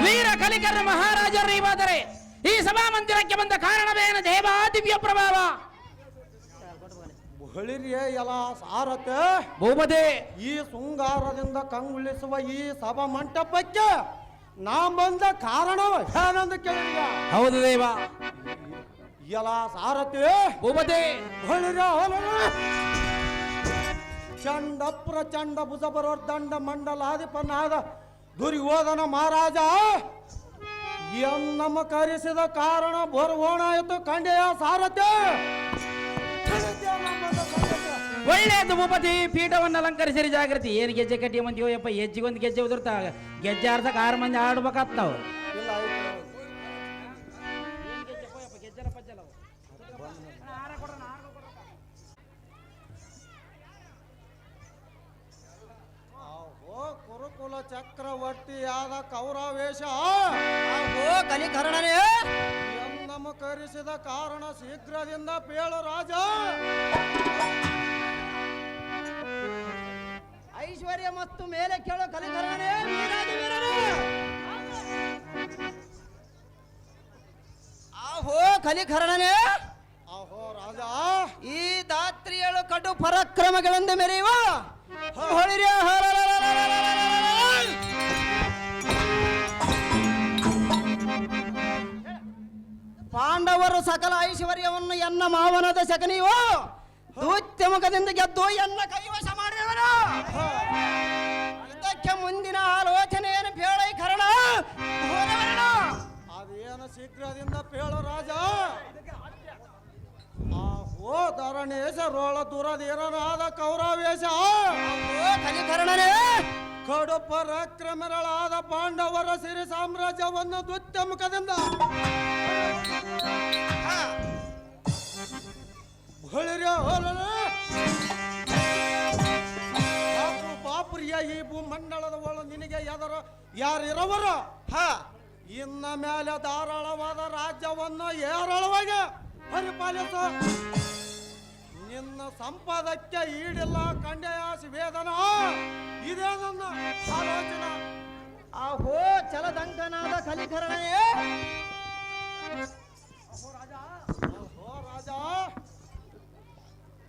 ವೀರ ಕಲಿಕರ ಮಹಾರಾಜರು ಇವಾದರೆ ಈ ಸಭಾ ಮಂದಿರಕ್ಕೆ ಬಂದ ಕಾರಣವೇನು ದೇವ? ದಿವ್ಯ ಪ್ರಭಾವ. ಬಳಿರಿಯೇ ಎಲ್ಲ ಸಾರಥ್ಯ ಭೂಪದೇ, ಈ ಶೃಂಗಾರದಿಂದ ಕಂಗೊಳಿಸುವ ಈ ಸಭಾ ಮಂಟಪಕ್ಕೆ ನಾ ಬಂದ ಕಾರಣವೇನೆಂದು ಕೇಳಿದ. ಹೌದು ದೇವ. ಎಲ್ಲ ಸಾರಥಿ ಭೂಪದೇ, ಬಳಿರ ಚಂಡ ಪ್ರಚಂಡ ಭುಜ ಬರೋರ್ದಂಡ ಮಂಡಲಾಧಿಪನಾದ ದುರ್ಯೋಧನ ಮಹಾರಾಜ ಎನ್ನಮ್ಮ ಕರೆಸಿದ ಕಾರಣ ಬರುವೋಣಾಯಿತು ಕಂಡೆಯ ಸಾರಥಿ. ಒಳ್ಳೆಯದು ಭೂಪತಿ. ಪೀಠವನ್ನು ಅಲಂಕರಿಸಿರಿ ಜಾಗೃತಿ. ಏನು ಗೆಜ್ಜೆ ಕಟ್ಟಿ ಮಂದಿ ಹೋಯಪ್ಪ, ಹೆಜ್ಜಿಗೊಂದು ಗೆಜ್ಜೆ ಉದುರ್ತಾ ಗೆಜ್ಜೆ ಆಡ್ಸಕ್ 6 ಮಂದಿ ಆಡ್ಬೇಕಾಗ್ತಾವ. ಕುರುಕುಲ ಚಕ್ರವರ್ತಿಯಾದ ಕೌರವೇಶ ಕಲಿಕರ್ಣನೇ ನಮ್ಮ ಕರೆಸಿದ ಕಾರಣ ಶೀಘ್ರದಿಂದ ಪೇಳು ರಾಜ. ಐಶ್ವರ್ಯ ಮತ್ತು ಮೇಲೆ ಕೇಳೋ ಕಲಿಕರ್ಣನೇ ವೀರಾದಿ ವೀರನೇ. ಆಹೋ ಕಲಿಕರ್ಣನೇ, ಆಹೋ ರಾಜ, ಈ ದಾತ್ರಿಯಳು ಕಡು ಪರಾಕ್ರಮಗಳಿಂದ ಮೆರೆಯುವ ಪಾಂಡವರು ಸಕಲ ಐಶ್ವರ್ಯವನ್ನು ಎನ್ನ ಮಾವನದ ಶಕನಿಯು ದೂತ್ಯಮುಖದಿಂದ ಗೆದ್ದು ಎನ್ನ ಕೈವಶ ಮಾಡಿದವನು. ಇದಕ್ಕೆ ಮುಂದಿನ ಆಲೋಚನೆಯನ್ನು ಪೇಳೈಕರಣ ಅದೇನು ಶೀಘ್ರದಿಂದ ಪೇಳು ರಾಜ. ಆಹೋ ಧರಣೇಶ ರೋಳ ದುರಧೀರನಾದ ಕೌರವೇಶ ಕಲಿಕರ್ಣನೇ, ಕಡು ಪರಾಕ್ರಮಗಳಾದ ಪಾಂಡವರ ಸಿರಿ ಸಾಮ್ರಾಜ್ಯವನ್ನು ದುತ್ಯಮುಖದಿಂದ ಬಾಪುರಿಯ ಈ ಭೂಮಂಡಲದ ಒಳ ನಿನಗೆ ಯಾರಿರವರು ಇನ್ನ ಮೇಲೆ ಧಾರಾಳವಾದ ರಾಜ್ಯವನ್ನು ಏರಳವಾಗಿ ಪರಿಪಾಲಿಸ. ನಿನ್ನ ಸಂಪಾದಕ್ಕೆ ಈಡಿಲ್ಲ ಕಂಡೆಯ ವೇದನ. ಇದೇ ನನ್ನ ಆಲೋಚನೆ. ಆಹೋ ಚಲದಂಕನಾದ ಕಲಿಕರ್ಣನೇ, ಓ ರಾಜ,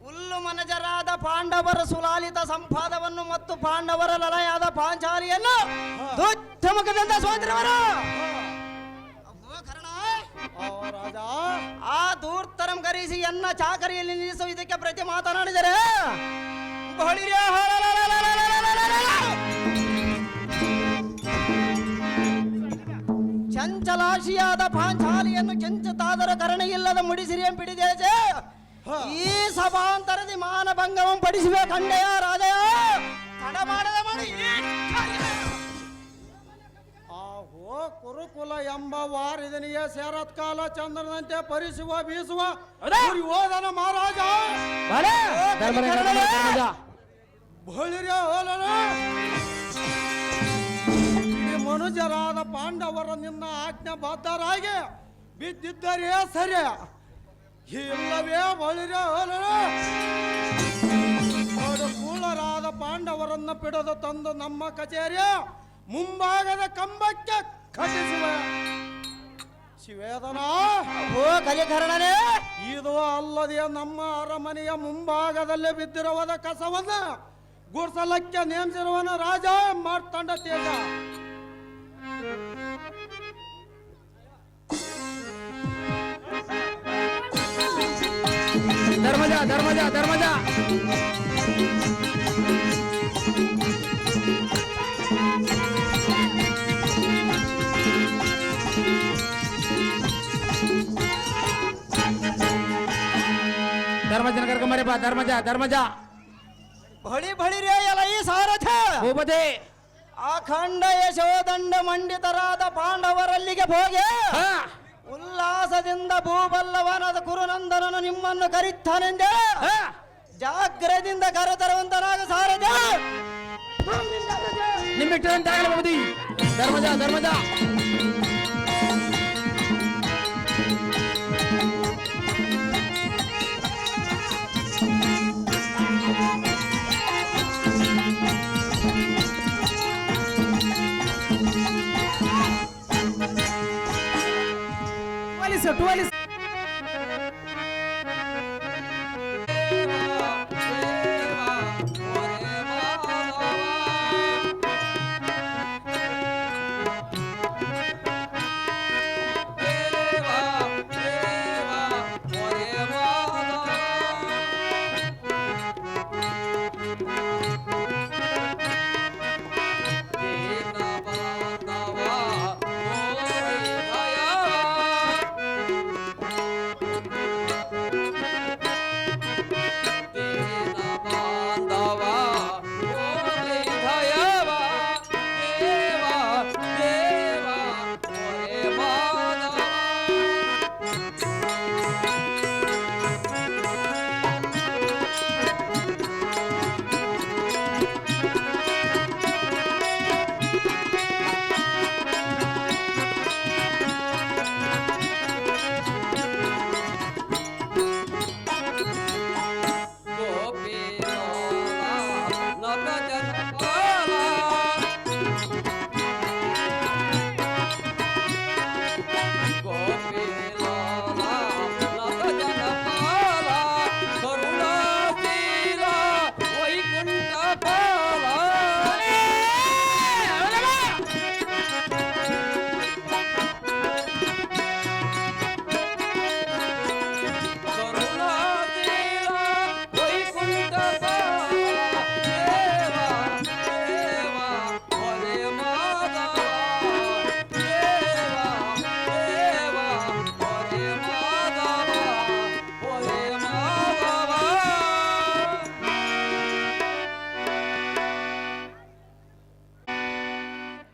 ಹುಲ್ಲು ಮನಜರ ಪಾಂಡವರ ಸುಲಾಲಿತ ಸಂಪಾದವನ್ನು ಮತ್ತು ಪಾಂಡವರ ಲಲಯಾದ ಪಾಂಚಾಲಿಯನ್ನು ದುತ್ತಮಕದಿಂದ ಸೋದರವರು ರಾಜ ಆ ದೂರ್ತರಂ ಕರೆಸಿ ಎನ್ನ ಚಾಕರಿಯಲ್ಲಿ ನಿಲ್ಲಿಸುವ ಇದಕ್ಕೆ ಪ್ರತಿ ಮಾತನಾಡಿದರೆ ಚಂಚಲಾಶಿಯಾದ ಪಾಂಚಾಲಿಯನ್ನು ಕೆಂಚತಾದರ ಕರಣ ಇಲ್ಲದ ಮುಡಿಸಿರಿಯಂ ಪಿಡಿದೇಜೆ ಈ ಸಭಾಂತರದಿ ಮಾನಭಂಗವಂ ಪಡಿಸಬೇಕಂಡೆಯ ರಾಜಯ ತಡ ಮಾಡದ ಮಾಡಿ ಆಹೋ ಕುರುಕುಲ ಎಂಬ ವಾರಿದನಿಯ ಸೇರತ್ ಕಾಲ ಚಂದ್ರನಂತೆ ಪರಿಸುವ ಬೀಸುವ ಹೋದನ ಮಹಾರಾಜ ಬಳಿರ್ಯ ಹೋಲನ ಇಡೀ ಮನುಜರಾದ ಪಾಂಡವರ ನಿನ್ನ ಆಜ್ಞೆ ಬದ್ಧರಾಗಿ ಬಿದ್ದಿದ್ದರೇ ಸರಿ ಇಲ್ಲವೇ ಬಳಿರ್ಯ ಹೋಲನ ಕೂಳರಾದ ಪಾಂಡವರನ್ನ ಪಿಡದು ತಂದು ನಮ್ಮ ಕಚೇರಿಯ ಮುಂಭಾಗದ ಕಂಬಕ್ಕೆ ಕಟ್ಟಿಸುವ ಶಿವೇದನ ಓ ಕಲಿಕರ್ಣನೇ ಇದು ಅಲ್ಲದೆ ನಮ್ಮ ಅರಮನೆಯ ಮುಂಭಾಗದಲ್ಲೇ ಬಿದ್ದಿರುವುದ ಕಸವನ್ನ ಗುಡ್ಸಲಕ್ಕೆ ನೇಮಿಸಿರುವನ ರಾಜ ಮಾರ್ತಾಂಡ ತೇಜ ಧರ್ಮಜ ಧರ್ಮಜ ಧರ್ಮಜ ಧರ್ಮಜನ ಕರ್ಕೊಂಬರಿ ಬಾ ಧರ್ಮಜ ಧರ್ಮಜ ಬಳಿರೇ ಎಲ ಈ ಸಾರಥ ಭೂಪತಿ ಅಖಂಡ ಯಶೋದಂಡ ಮಂಡಿತರಾದ ಪಾಂಡವರಲ್ಲಿಗೆ ಹೋಗಿ ಹಾ ಉಲ್ಲಾಸದಿಂದ ಭೂಬಲ್ಲವನಾದ ಕುರುನಂದನನು ನಿಮ್ಮನ್ನು ಕರೀತಾನೆಂದೇ ಹಾ ಜಾಗ್ರದಿಂದ ಕರೆತರುವಂತನಾಗ ಸಾರಥ ನಿಮ್ಮಿಟ್ಟಂತಾಗಲಿ ಭೂಪತಿ ಧರ್ಮಜ ಧರ್ಮಜ ಟುವಾಲಿಸ್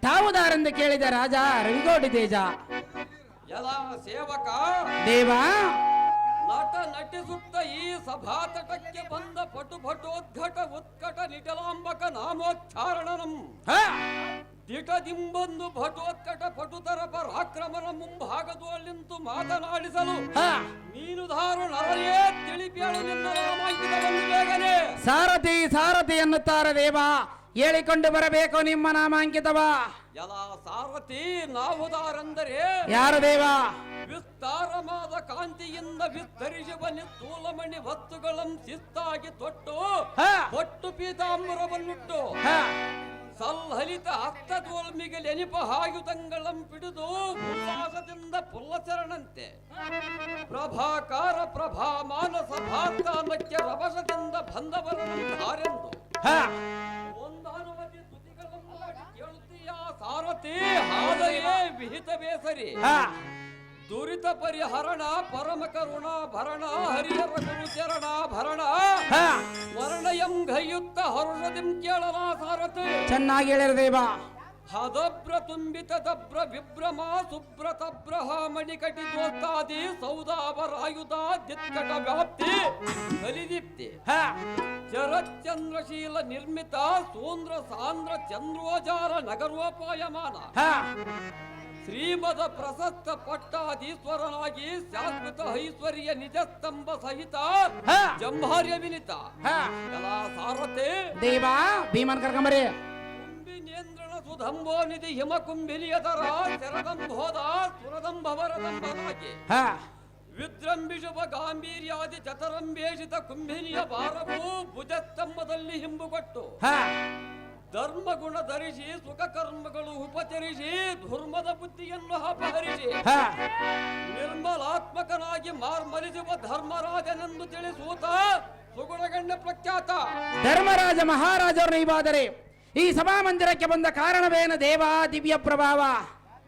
ತಾವುದಾರೆಂದು ಕೇಳಿದ ರಾಜ ರವಿಗೌಡಿ ತೇಜ ಎಲ್ಲ ಸೇವಕ ದೇವ ನಟ ನಟಿಸುತ್ತ ಈ ಸಭಾತಟಕ್ಕೆ ಬಂದ ಪಟುಭಟೋದ್ಘಟ ಉತ್ಕಟ ನಿಟಲಾಂಬಕ ನಾಮೋಚ್ಚಾರಣನಂ ಹಾ ದಿಟದಿಂಬೊಂದು ಭಟೋತ್ಕಟ ಪಟುತರ ಪರಾಕ್ರಮನ ಮುಂಭಾಗದಲ್ಲಿಂತು ಮಾತನಾಡಿಸಲು ಹಾ ಮೀನುದಾರು ನರರೇ ತಿಳಿಪೇಳು ನಿನ್ನ ನಾಮಾಂಕಿತವನ್ನು ಬೇಗನೆ ಸಾರಥಿ ಸಾರಥಿ ಎನ್ನುತ್ತಾರೆ ದೇವ ಹೇಳಿಕೊಂಡು ಬರಬೇಕು ನಿಮ್ಮ ನಾಮಾಂಕಿತವ ಎಲ್ಲ ಸಾರಥಿ ನಾವುದಾರೆಂದರೆ ಯಾರು ದೇವ ವಿಸ್ತಾರವಾದ ಕಾಂತಿಯಿಂದ ವಿಸ್ತರಿಸುವ ನಿಸ್ತೂಲಮಣಿ ವಸ್ತುಗಳಂ ಶಿಸ್ತಾಗಿ ತೊಟ್ಟು ಹಾ. ಹೊಟ್ಟು ಪೀತಾಂಬರವನ್ನುಟ್ಟು ಹಾ. ಸಲ್ಹಲಿತ ಹಸ್ತದೋಲ್ಮಿಗೆ ನೆನಪ ಹಾಯುತಂಗಳಂ ಪಿಡಿದು ಉಲ್ಲಾಸದಿಂದ ಪುಲ್ಲಚರಣಂತೆ ಪ್ರಭಾಕಾರ ಪ್ರಭಾ ಮಾನಸ ಭಾಸ್ತಾನಕ್ಕೆ ರಭಸದಿಂದ ಬಂದವರನ್ನಾರೆಂದು ಹಾ. ಒಂದಾನುಮತಿ ತುತಿಗಳನ್ನು ಮಾಡಿ ಕೇಳುತ್ತೀಯ ಸಾರಥಿ ಹಾದಯೇ ವಿಹಿತ ಬೇಸರಿ ಹಾ. ದುರಿತ ಪರಿಹರಣ ಪರಮ ಕರುಣ ಭರಣ ಹರಿಹರ ಗುರುಚರಣ ಭರಣ ಹಾ. ವರ್ಣಯಂ ಗೈಯುತ್ತ ಹರುಷದಿಂ ಕೇಳಲ ಸಾರಥಿ ಚೆನ್ನಾಗಿ ಹೇಳಿರ ದೇವ. ಹದಬ್ರ ತುಂಬಿತ ದಬ್ರ ವಿಭ್ರಮ ಸುಬ್ರ ತಬ್ರಹ ಮಣಿಕಟಿ ದೋಸ್ತಾದಿ ಸೌದಾವರಾಯುಧ ದಿತ್ಕಟ ವ್ಯಾಪ್ತಿ ಬಲಿದೀಪ್ತಿ ಹಾ. ಶರಚಂದ್ರಶೀಲ ನಿರ್ಮಿತ ಸೂಂದ್ರ ಸಾಂದ್ರ ಚಂದ್ರೋಜಾರ ನಗರೋಪಾಯಮಾನ ಹಾ. ಶ್ರೀಮದ ಪ್ರಶಸ್ತ ಪಟ್ಟಾಧೀಶ್ವರನಾಗಿ ಶಾಶ್ವತ ಐಶ್ವರ್ಯ ನಿಜಸ್ತಂಭ ಸಹಿತ ಹಾ. ಜಂಭಾರ್ಯ ವಿನಿತ ಹಾ. ಕಲಾ ಸಾರಥೆ ದೇವ ಭೀಮನ್ ಕರ್ಕೊಂಬರಿ. ಕುಂಭಿನೇಂದ್ರನ ಸುಧಂಭೋ ನಿಧಿ ಹಿಮ ಕುಂಭಿಲಿಯದರ ಶರದಂಭೋದ ಸುರದಂಭವರದಂಬನಾಗಿ ಹಾ. ವಿಜೃಂಭಿಸುವ ಗಾಂಭೀರ್ಯಾದಿ ಚತರಂಭೇಷಿತ ಕುಂಭಿನಿಯ ಭಾರವು ಭುಜಸ್ತಂಭದಲ್ಲಿ ಹಿಂಬುಗೊಟ್ಟು ಹಾ. ಧರ್ಮಗುಣ ಧರಿಸಿ ಸುಖ ಕರ್ಮಗಳು ಉಪಚರಿಸಿ ಧರ್ಮದ ಬುದ್ಧಿಯನ್ನು ಅಪಹರಿಸಿ ಹಾ. ನಿರ್ಮಲಾತ್ಮಕನಾಗಿ ಮಾರ್ಮಲಿಸುವ ಧರ್ಮರಾಜನೆಂದು ತಿಳಿಸೂತ ಸುಗುಣಗಣ್ಯ ಪ್ರಖ್ಯಾತ ಧರ್ಮರಾಜ ಮಹಾರಾಜರು ನೀವಾದರೆ ಈ ಸಭಾಮಂದಿರಕ್ಕೆ ಬಂದ ಕಾರಣವೇನು ದೇವ? ದಿವ್ಯ ಪ್ರಭಾವ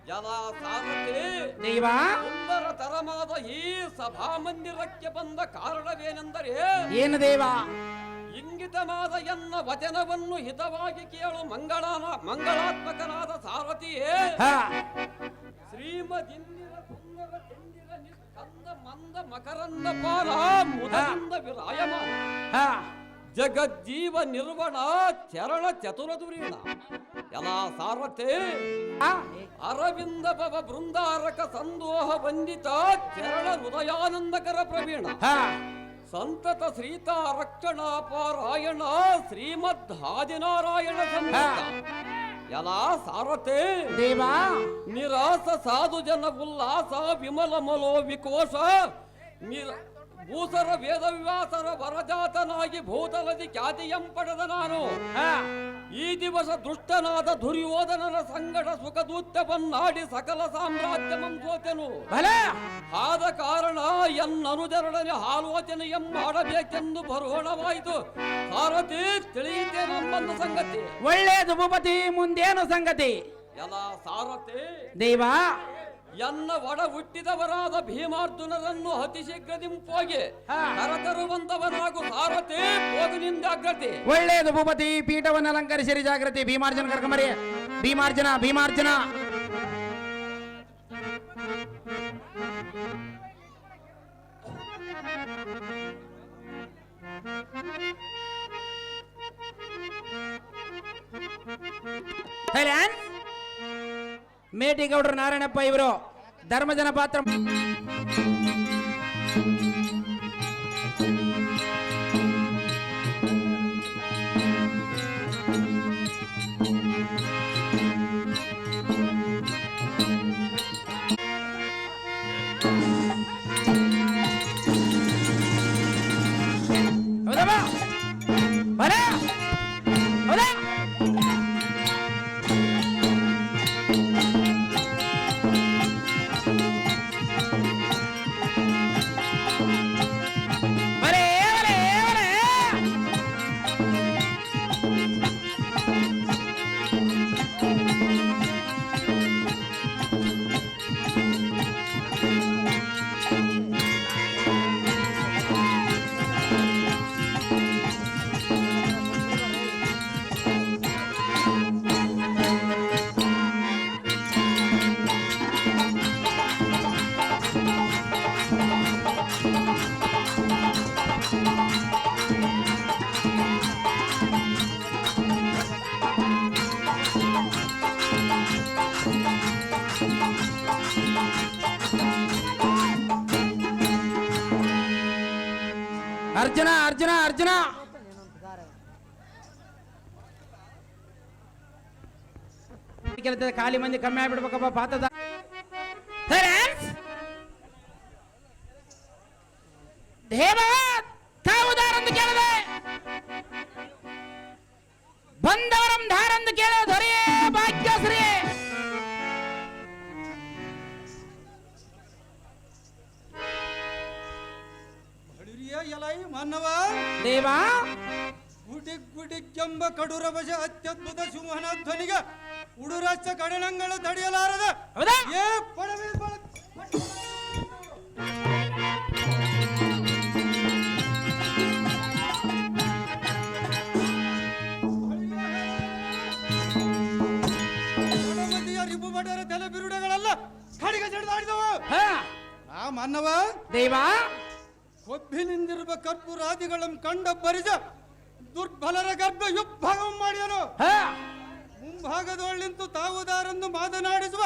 ಜಲ ಸಾರಥಿ ದೇವ. ಸುಂದರ ತರಮಾದ ಈ ಸಭಾಮಂದಿರಕ್ಕೆ ಬಂದ ಕಾರಣವೇನೆಂದರೆ ಏನು ದೇವ? ಇಂಗಿತವಾದ ಎನ್ನ ವಚನವನ್ನು ಹಿತವಾಗಿ ಕೇಳು ಮಂಗಳಾತ್ಮಕನಾದ ಸಾರಥಿಯೇ ಹಾ. ಶ್ರೀಮದಿಂದಿರ ಸುಂದರ ಚಂದಿರ ನಿಸ್ಕಂದ ಮಂದ ಮಕರಂದ ಪಾರ ಮುದದಿಂದ ವಿರಾಯಮಾನ ಹಾ. ಜಗಜ್ಜೀವ ನಿರ್ವಣ ಚರಣ ಚತುರದುರೀಣ ಎಲ್ಲ ಸಾರಥೆ ಹಾ. ಅರವಿಂದ ಭವ ಬೃಂದಾರಕ ಸಂದೋಹ ವಂದಿತ ಚರಣ ಹೃದಯಾನಂದಕರ ಪ್ರವೀಣ ಹಾ. ಸಂತತ ಶ್ರೀತಾ ರಕ್ಷಣಾ ಪಾರಾಯಣ ಶ್ರೀಮದ್ ಆದಿನಾರಾಯಣ ಸಂಹಿತ ಎಲ್ಲ ಸಾರಥೆ ದೇವ. ನಿರಾಸ ಸಾಧು ಜನ ಉಲ್ಲಾಸ ವಿಮಲ ಮಲೋ ವಿಕೋಶ ಭೂಸರ ವೇದವ್ಯಾಸರ ವರಜಾತನಾಗಿ ಭೂತಲದಿ ಖ್ಯಾತಿಯಂ ಪಡೆದ ನಾನು ಹಾ. ಈ ದಿವಸ ದುಷ್ಟನಾದ ದುರ್ಯೋಧನನ ಸಂಗಡ ಸುಖದೂತ್ಯವನ್ನಾಡಿ ಸಕಲ ಸಾಮ್ರಾಜ್ಯಮಂ ಸೋತೆನು ಬಲ. ಆದ ಕಾರಣ ಎನ್ನನುಜರಡನೆ ಆಲೋಚನೆಯಂ ಮಾಡಬೇಕೆಂದು ಬರೋಣವಾಯಿತು. ಸಾರಥಿ ತಿಳಿಯಿತೆ ನಮ್ಮೊಂದು ಸಂಗತಿ. ಒಳ್ಳೆಯದು ಭೂಪತಿ. ಮುಂದೇನು ಸಂಗತಿ? ಎಲ್ಲ ಸಾರಥಿ ದೇವ. ಎನ್ನ ಒಡ ಹುಟ್ಟಿದವರಾದ ಭೀಮಾರ್ಜುನರನ್ನು ಅತಿ ಶೀಘ್ರದಿಂಪೋಗಿ ಹಾ. ಕರತರುವಂತವನಾಗು ಸಾರಥಿ ಹೋಗನಿಂದಾಗ್ರತೆ. ಒಳ್ಳೆಯದು ಭೂಪತಿ. ಪೀಠವನ್ನು ಅಲಂಕರಿಸಿರಿ. ಜಾಗೃತಿ. ಭೀಮಾರ್ಜುನ ಕರ್ಕೊಂಬರಿ. ಭೀಮಾರ್ಜುನ ಭೀಮಾರ್ಜುನ. ಮೇಟಿಗೌಡರು ನಾರಾಯಣಪ್ಪ ಇವರು ಧರ್ಮಜನ ಪಾತ್ರ. ಹೌದಮ್ಮ? ಬಲ. ಹೌದಾ? ಬರೇ ಬರೇ ಬರೇ. ಅರ್ಜುನ ಅರ್ಜುನ ಅರ್ಜುನ. ಖಾಲಿ ಮಂದಿ ಕಮ್ಮಿ ಆಗ್ಬಿಡ್ಬೇಕಪ್ಪ ಪಾತದ. ದೇವ ತಾವುದಾರೆಂದು ಕೇಳಿದೆ, ಬಂದವರಂ ಧಾರೆಂದು ಕೇಳಿದ ದೊರೆಯೇ ಭಾಗ್ಯಶ್ರೀ. ಎಲೈ ಮಾನವ ದೇವ ಗುಡಿಗ್ ಗುಡಿಗೆಂಬ ಕಡುರ ಬಜ ಅತ್ಯದ್ಭುತ ಸಿಂಹನ ಧ್ವನಿಗೆ ಉಡುರಚ್ಚ ಕಡಣಗಳು ತಡೆಯಲಾರದ ಹೌದಾ? ಏ ಪಡವೆ ರಿಬು ಬಡರ ತಲೆ ಬಿರುಡೆಗಳೆಲ್ಲ ಕಡಿಗೆ ಜಡಿದಾಡಿದವು. ಹಾ ಆ ಮಾನವ ದೇವ ಕೊಬ್ಬಿನಿಂದಿರುವ ಕರ್ಪೂರಾದಿಗಳನ್ನು ಕಂಡ ಬರಿಜ ದುರ್ಬಲರ ಗರ್ಭ ಯುದ್ಧಂ ಮಾಡಿದನು. ಹಾ ಮುಂಭಾಗದೊಳ್ಳಿಂತು ತಾವುದಾರೆಂದು ಮಾತನಾಡಿಸುವ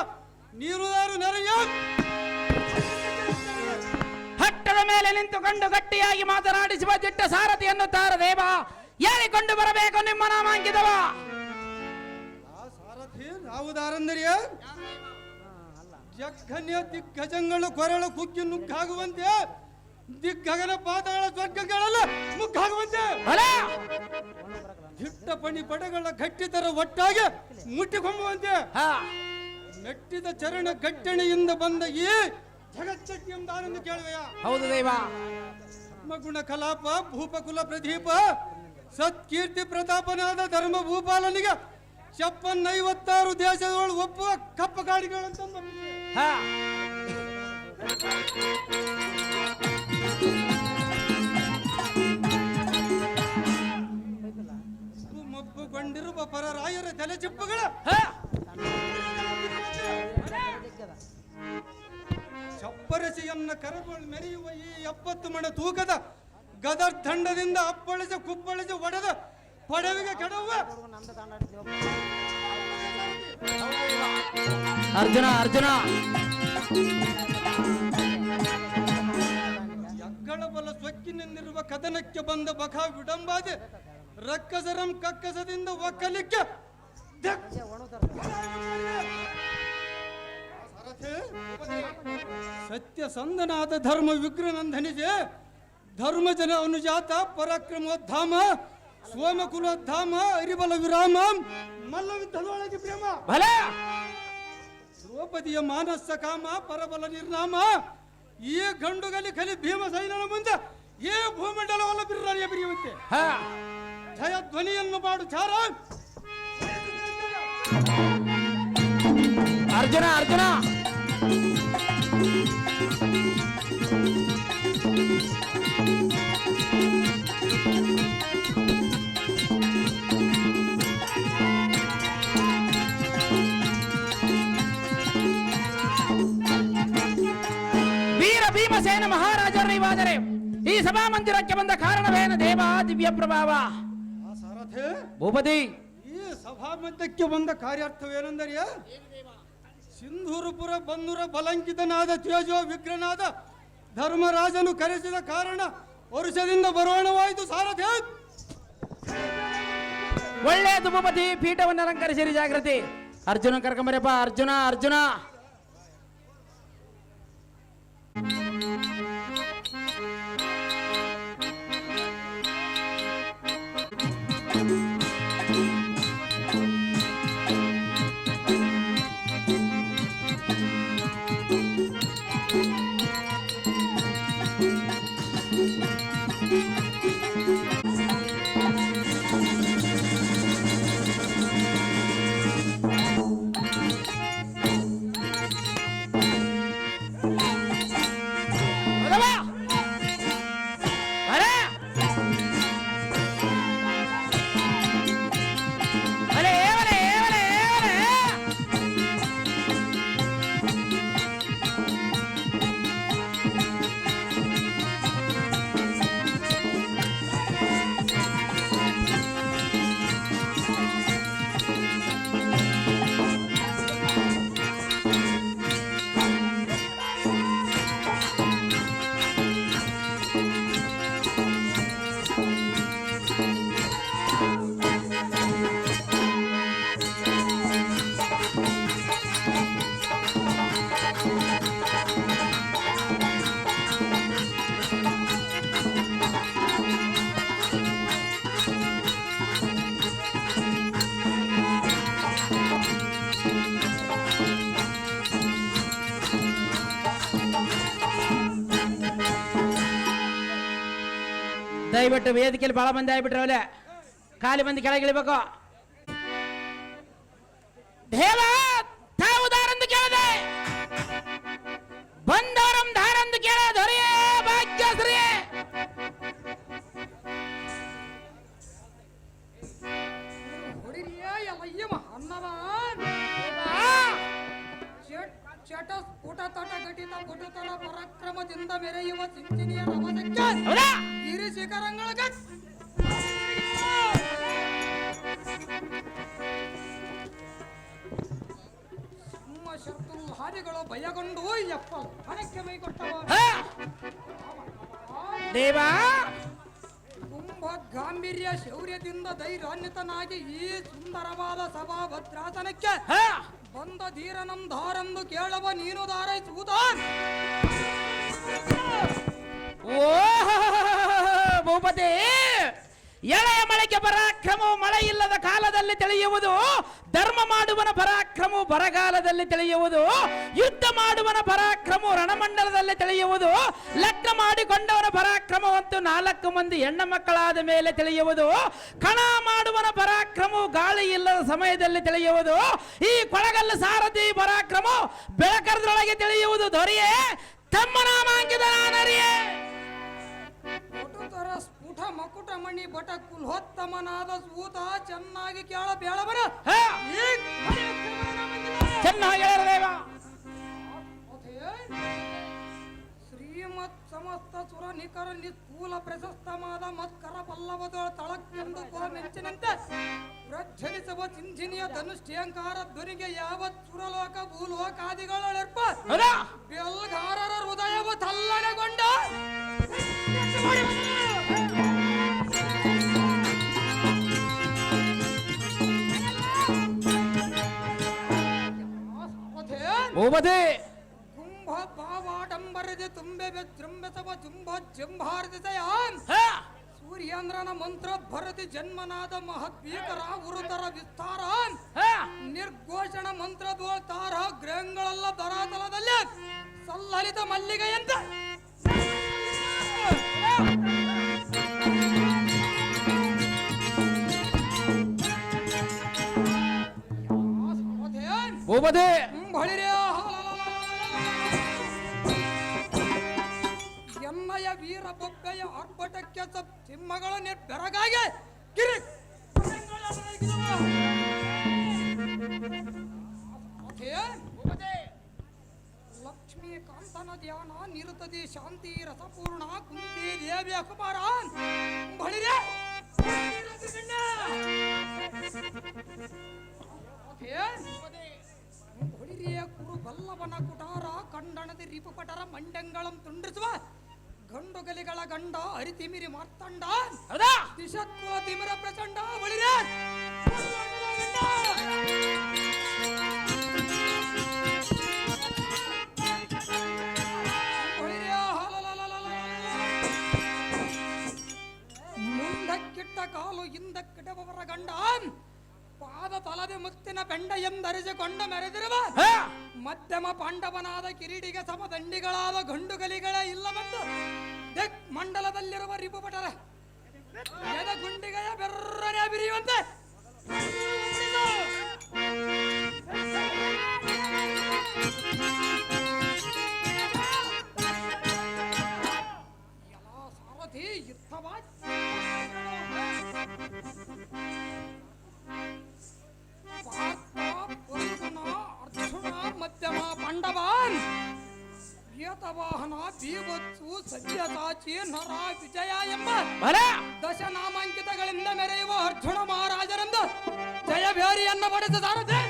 ನೀರುದಾರು ನೆರೆಯ ಹಟ್ಟದ ಮೇಲೆ ನಿಂತುಕೊಂಡು ಗಟ್ಟಿಯಾಗಿ ಮಾತನಾಡಿಸುವ ದಿಟ್ಟ ಸಾರಥಿ ಎನ್ನುತ್ತಾರ ದೇವ. ಹೇಳಿಕೊಂಡು ಬರಬೇಕು ನಿಮ್ಮ ನಾಮಾಂಕಿತವ. ಆ ಸಾರಥಿ ತಾವುದಾರೆಂದರಿಯ ಜಗ್ಗನ್ಯ ದಿಗ್ಗಜಗಳು ಕೊರಳು ಕುಕ್ಕಿ ನುಗ್ಗಾಗುವಂತೆ ದಿಗ್ಗಗನ ಪಾದಗಳ ಸ್ವರ್ಗಗಳೆಲ್ಲ ಮುಗ್ಗಾಗುವಂತೆ ಅಲ ದಿಟ್ಟ ಪಣಿ ಪಡೆಗಳ ಗಟ್ಟಿತರ ಒಟ್ಟಾಗಿ ಮುಟ್ಟಿಕೊಂಬುವಂತೆ ಹಾ ಮೆಟ್ಟಿದ ಚರಣ ಗಟ್ಟಣೆಯಿಂದ ಬಂದ ಈ ಜಗಚ್ಚಟ್ಟಿ ಎಂದಾನೆಂದು ಕೇಳುವೆಯ. ಹೌದು ದೇವ. ಗುಣ ಕಲಾಪ ಭೂಪಕುಲ ಪ್ರದೀಪ ಸತ್ಕೀರ್ತಿ ಪ್ರತಾಪನಾದ ಧರ್ಮ ಭೂಪಾಲನಿಗೆ 56 ದೇಶದೊಳು ಒಪ್ಪುವ ಕಪ್ಪ ಗಾಡಿಗಳಂತ ಹಾ ಒಪ್ಪುಗೊಂಡಿರುವ ಪರರಾಯರ ತಲೆ ಚಿಪ್ಪುಗಳ ಹಾ ಚಪ್ಪರಸಿಯನ್ನ ಕರಗಳು ಮೆರೆಯುವ ಈ 70 ಮಣ ತೂಕದ ಗದರ್ ದಂಡದಿಂದ ಅಪ್ಪಳಿಸಿ ಕುಪ್ಪಳಿಸಿ ಒಡೆದ ಪಡವಿಗೆ ಕೆಡವ ಅರ್ಜುನ ಅರ್ಜುನ ಯಗ್ಗಳ ಬಲ ಸೊಕ್ಕಿನಿಂದಿರುವ ಕದನಕ್ಕೆ ಬಂದ ಬಖ ವಿಡಂಬಾದೆ ರಕ್ಕಸರಂ ಕಕ್ಕಸದಿಂದ ಒಕ್ಕಲಿಕ್ಕೆ ಸತ್ಯ ಸಂದನಾದ ಧರ್ಮ ವಿಗ್ರಹನಂದನಿಗೆ ಧರ್ಮಜನ ಅನುಜಾತ ಪರಾಕ್ರಮೋದ್ಧಾಮ ಸೋಮಕುಲೋದ್ಧಾಮ ಅರಿಬಲ ವಿರಾಮ ಮಲ್ಲವಿದ್ದದೊಳಗೆ ಪ್ರೇಮ ಭಲ ದ್ರೌಪದಿಯ ಮಾನಸ ಕಾಮ ಪರಬಲ ನಿರ್ನಾಮ ಈ ಗಂಡುಗಲಿ ಕಲಿ ಭೀಮಸೈನನ ಮುಂದೆ ಈ ಭೂಮಂಡಲವಲ್ಲ ಬಿರ್ರಾರಿಯ ಬಿರಿಯುವಂತೆ ಹಾ ಜಯ ಧ್ವನಿಯನ್ನು ಮಾಡು ಚಾರ ಅರ್ಜುನ ಅರ್ಜುನ ವೀರ ಭೀಮಸೇನ ಮಹಾರಾಜರಿವಾದರೆ ಈ ಸಭಾ ಮಂದಿರಕ್ಕೆ ಬಂದ ಕಾರಣವೇನು ದೇವ ದಿವ್ಯ ಪ್ರಭಾವ. ಸಾರಥೆ ಭೂಪತಿ ಈ ಸಭಾ ಮಧ್ಯಕ್ಕೆ ಬಂದ ಕಾರ್ಯಾರ್ಥವೇನೆಂದರೆ ಸಿಂಧೂರುಪುರ ಬಂಧುರ ಬಲಂಕಿತನಾದ ತೇಜೋ ವಿಗ್ರಹನಾದ ಧರ್ಮರಾಜನು ಕರೆಸಿದ ಕಾರಣ ವರುಷದಿಂದ ಬರೋಣವಾಯಿತು ಸಾರಥೆ. ಒಳ್ಳೆಯದು ಭೂಪತಿ, ಪೀಠವನ್ನು ಅಲಂಕರಿಸಿರಿ ಜಾಗೃತಿ. ಅರ್ಜುನ ಕರ್ಕೊಂಬರಪ್ಪ. ಅರ್ಜುನ ಅರ್ಜುನ ದಯವಿಟ್ಟು ವೇದಿಕೆಯಲ್ಲಿ ಬಹಳ ಮಂದಿ ಆಗ್ಬಿಟ್ರೆ ಅವಲೆ ಖಾಲಿ ಮಂದಿ ಕೆಳಗೆ ಇಳಿಬೇಕು. ದೇವ ತಾವು ದಾರಂದು ಕೇಳದೆ ಬಂದವರಂ ದಾರಂದು ಕೇಳ ದೊರೆಯೇ ಭಾಗ್ಯಶ್ರೀಯೇ. ಚಟ ಸ್ಫುಟ ತಟ ಘಟಿತ ಪುಟುತನ ಪರಾಕ್ರಮದಿಂದ ಮೆರೆಯುವ ಸಿಂಚಿನಿಯ ರಮಣಕ್ಕೆ ಹೌದಾ? ಗಿರಿ ಶಿಖರಗಳ ನಮ್ಮ ಶತ್ರು ಹಾದಿಗಳು ಭಯಗೊಂಡು ಯಪ್ಪ ಹಣಕ್ಕೆ ಮೈ ಕೊಟ್ಟವ ದೇವ ಕುಂಭ ಗಾಂಭೀರ್ಯ ಶೌರ್ಯದಿಂದ ಧೈರ್ಯಾನ್ವಿತನಾಗಿ ಈ ಸುಂದರವಾದ ಸಭಾ ಭದ್ರಾಸನಕ್ಕೆ ಬಂದ ಧೀರನಂ ಧಾರಂದು ಕೇಳವ ನೀನು ಧಾರೈಸುವುದಾನ್. ಓ ಭೂಪತಿ, ಎಳೆಯ ಮಳೆಗೆ ಪರಾಕ್ರಮವು ಮಳೆ ಇಲ್ಲದ ಕಾಲದಲ್ಲಿ ತಿಳಿಯುವುದು, ಧರ್ಮ ಮಾಡುವನ ಪರಾಕ್ರಮವು ಬರಗಾಲದಲ್ಲಿ ತಿಳಿಯುವುದು, ಯುದ್ಧ ಮಾಡುವನ ಪರಾಕ್ರಮವು ರಣಮಂಡಲದಲ್ಲಿ ತಿಳಿಯುವುದು, ಲಗ್ನ ಮಾಡಿಕೊಂಡವನ ಪರಾಕ್ರಮವಂತೂ 4 ಮಂದಿ ಹೆಣ್ಣು ಮಕ್ಕಳಾದ ಮೇಲೆ ತಿಳಿಯುವುದು, ಕಣ ಮಾಡುವನ ಪರಾಕ್ರಮವು ಗಾಳಿ ಇಲ್ಲದ ಸಮಯದಲ್ಲಿ ತಿಳಿಯುವುದು, ಈ ಕೊಳಗಲ್ಲು ಸಾರಥಿ ಪರಾಕ್ರಮ ಬೆಳಕರದೊಳಗೆ ತಿಳಿಯುವುದು. ದೊರೆಯೇ ತಮ್ಮ ನಾಮಾಂಕಿತ ನಾನರಿಯೇ. ಒಟುತರ ಸ್ಫುಟ ಮಕುಟ ಮಣಿ ಬಟ ಕುಲೋತ್ತಮನಾದ ಸೂತ ಚೆನ್ನಾಗಿ ಕೇಳ ಬೇಳವನ ಚೆನ್ನಾಗಿ ಹೇಳದೇವ. ಶ್ರೀಮತ್ ಸಮಸ್ತ ಸುರ ನಿಖರ ನಿಸ್ಥೂಲ ಪ್ರಶಸ್ತವಾದ ಮತ್ಕರ ಪಲ್ಲವದೊಳ ತಳಕ್ಕೆಂದು ಮೆಂಚಿನಂತೆ ಪ್ರಜ್ವಲಿಸುವ ಚಿಂಚಿನಿಯ ಧನುಷ್ಠ್ಯಂಕಾರ ಧ್ವನಿಗೆ ಯಾವತ್ ಸುರಲೋಕ ಭೂಲೋಕಾದಿಗಳರ್ಪ ಬೆಲ್ಗಾರರ ಹೃದಯವ ತಲ್ಲಣೆಗೊಂಡ ಭೂಪತಿ ಕುಂಭ ಭಾವಾಡಂಬರದೆ ತುಂಬೆ ವಿಜೃಂಭಿಸವ ಜುಂಭ ಜಂಭಾರದಿಸಯಾನ್ ಸೂರ್ಯೇಂದ್ರನ ಮಂತ್ರ ಭರತಿ ಜನ್ಮನಾದ ಮಹದ್ಭೀಕರ ಉರುತರ ವಿಸ್ತಾರಾನ್ ನಿರ್ಘೋಷಣ ಮಂತ್ರದೋಳ್ ತಾರ ಗ್ರಹಗಳೆಲ್ಲ ಧರಾತಲದಲ್ಲಿ ಸಲ್ಲಲಿತ ಮಲ್ಲಿಗೆಯಂತೆ ಭೂಪತಿ ಬಳಿರೇ ಎನ್ನಯ ವೀರ ಬೊಬ್ಬೆಯ ಆರ್ಭಟಕ್ಕೆ ಸಿಂಹಗಳ ಬೆರಗಾಗಿ ಗಿರಿ ಲಕ್ಷ್ಮೀಕಾಂತನ ಧ್ಯಾನ ನಿರುತದಿ ಶಾಂತಿ ರಸಪೂರ್ಣ ಕುಂತಿ ದೇವಿಯ ಕುಮಾರ ಬಳಿರೇ ಹೊಳಿರಿಯ ಕುರು ಬಲ್ಲವನ ಕುಟಾರ ಕಂಡಣದಿ ರಿಪುಪಟರ ಮಂಡಂಗಳಂ ತುಂಡ್ರಿಸುವ ಗಂಡುಗಲಿಗಳ ಗಂಡ ಹರಿತಿಮಿರಿ ಮಾರ್ತಂಡ ದಿಶತ್ವ ತಿಮಿರ ಪ್ರಚಂಡ ಬಳಿರೆ ಮುಂದಕ್ಕಿಟ್ಟ ಕಾಲು ಹಿಂದಕ್ಕಿಡಬವರ ಗಂಡ ಪಾದ ತಲದೆ ಮುತ್ತಿನ ಪೆಂಡ ಎಂದರಿಸಿಕೊಂಡ ಮೆರೆದಿರುವ ಮಧ್ಯಮ ಪಾಂಡವನಾದ ಕಿರೀಟಿಗೆ ಸಮದಂಡಿಗಳಾದ ಗಂಡುಗಲಿಗಳ ಇಲ್ಲವೆಂದು ದಿಕ್ ಮಂಡಲದಲ್ಲಿರುವ ರಿಪುಪಟರ ಎದ ಗುಂಡಿಗೆಯ ಬೆರ್ರನೆ ಬಿರಿಯುವಂತೆ ಎಲ್ಲ ಸಾರಥಿ ಯುದ್ಧವಾ ಅರ್ಜುನ ಮಧ್ಯಮ ಪಾಂಡವಾನ್ ಏತವಾಹನ ಬೀವತ್ಸು ಸಜ್ಜತಾಚಿ ನರ ವಿಜಯ ಎಂಬ ದಶನಾಮಾಂಕಿತಗಳಿಂದ ಮೆರೆಯುವ ಅರ್ಜುನ ಮಹಾರಾಜರೆಂದು ಜಯಭೇರಿಯನ್ನು ಪಡೆದಿದ್ದಾರೆ.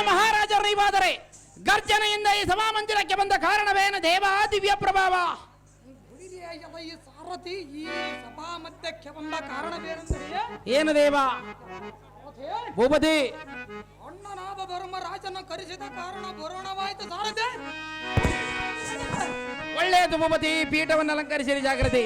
ಮಹಾರಾಜರೈವಾದರೆ ಗರ್ಜನೆಯಿಂದ ಈ ಸಭಾಮಂದಿರಕ್ಕೆ ಬಂದ ಕಾರಣವೇನು ದೇವ? ದಿವ್ಯ ಪ್ರಭಾವ. ಈ ಸಾರಥಿ ಈ ಸಭಾ ಮಧ್ಯಕ್ಕೆ ಬಂದ ಕಾರಣವೇನೆಂದರೆ ಏನು ದೇವ? ಭೂಪತಿ ಅಣ್ಣ ಪೂರ್ಣನಾಭ ಧರ್ಮರಾಜನ ಕರೆಸಿದ ಕಾರಣ ಬರೋಣವಾಯಿತು ಸಾರಥಿ. ಒಳ್ಳೆಯದು ಭೂಪತಿ, ಪೀಠವನ್ನು ಅಲಂಕರಿಸಿರಿ, ಜಾಗ್ರತೆ.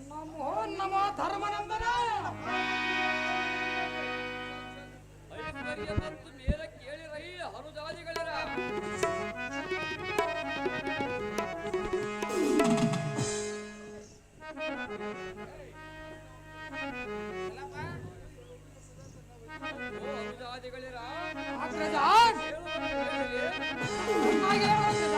ನಮೋ ನಮೋ ಧರ್ಮನಂದನ. ಐಶ್ವರ್ಯ ಮತ್ತು ಮೇಲೆ ಕೇಳಿರೈ ಹನುಜಾದಿಗಳರ. ಹನುಜಾದಿಗಳರ ಅಗ್ರಜ ಕೇಳಿರಿ. ಹಾಗೆ ಹೇಳು ಅಗ್ರಜ.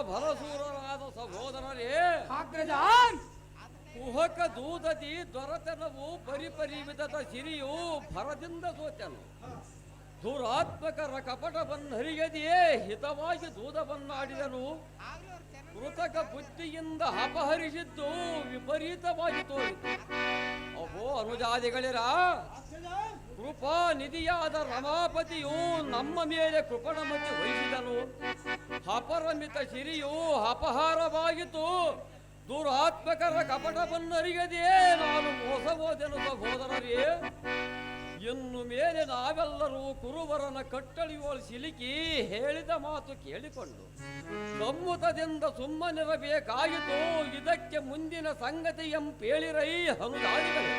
ಭರಸೂರರಾದ ಸಹೋದರರೇ, ಅಗ್ರಜ ಕುಹಕ ದೂದದಿ ದೊರೆತನವು ಪರಿಪರಿಮಿತದ ಸಿರಿಯು ಭರದಿಂದ ಸೋತೆನು. ದುರಾತ್ಮಕರ ಕಪಟವನ್ನರಿಯದೆಯೇ ಹಿತವಾಗಿ ದೂದವನ್ನಾಡಿದನು. ಕೃತಕ ಬುದ್ಧಿಯಿಂದ ಅಪಹರಿಸಿದ್ದು ವಿಪರೀತವಾಗಿ ತೋರಿತು. ಅಹೋ ಅನುಜಾದಿಗಳಿರ, ಕೃಪಾ ನಿಧಿಯಾದ ರಮಾಪತಿಯು ನಮ್ಮ ಮೇಲೆ ಕೃಪಣಮತಿ ವಹಿಸಿದನು. ಅಪರಮಿತ ಸಿರಿಯು ಅಪಹಾರವಾಗಿತ್ತು. ದುರಾತ್ಮಕರ ಕಪಟವನ್ನರಿಯದೆಯೇ ನಾನು ಮೋಸ ಹೋದೆನು ಸಹೋದರರೇ. ಇನ್ನು ಮೇಲೆ ನಾವೆಲ್ಲರೂ ಕುರುವರನ ಕಟ್ಟಳಿಯೋಳು ಸಿಲುಕಿ ಹೇಳಿದ ಮಾತು ಕೇಳಿಕೊಂಡು ಸಮ್ಮುಖದಿಂದ ಸುಮ್ಮನಿರಬೇಕಾಯಿತು. ಇದಕ್ಕೆ ಮುಂದಿನ ಸಂಗತಿ ಎಂಪೇಳಿರೈ ಹನುಜಾದಿಗಳೇ.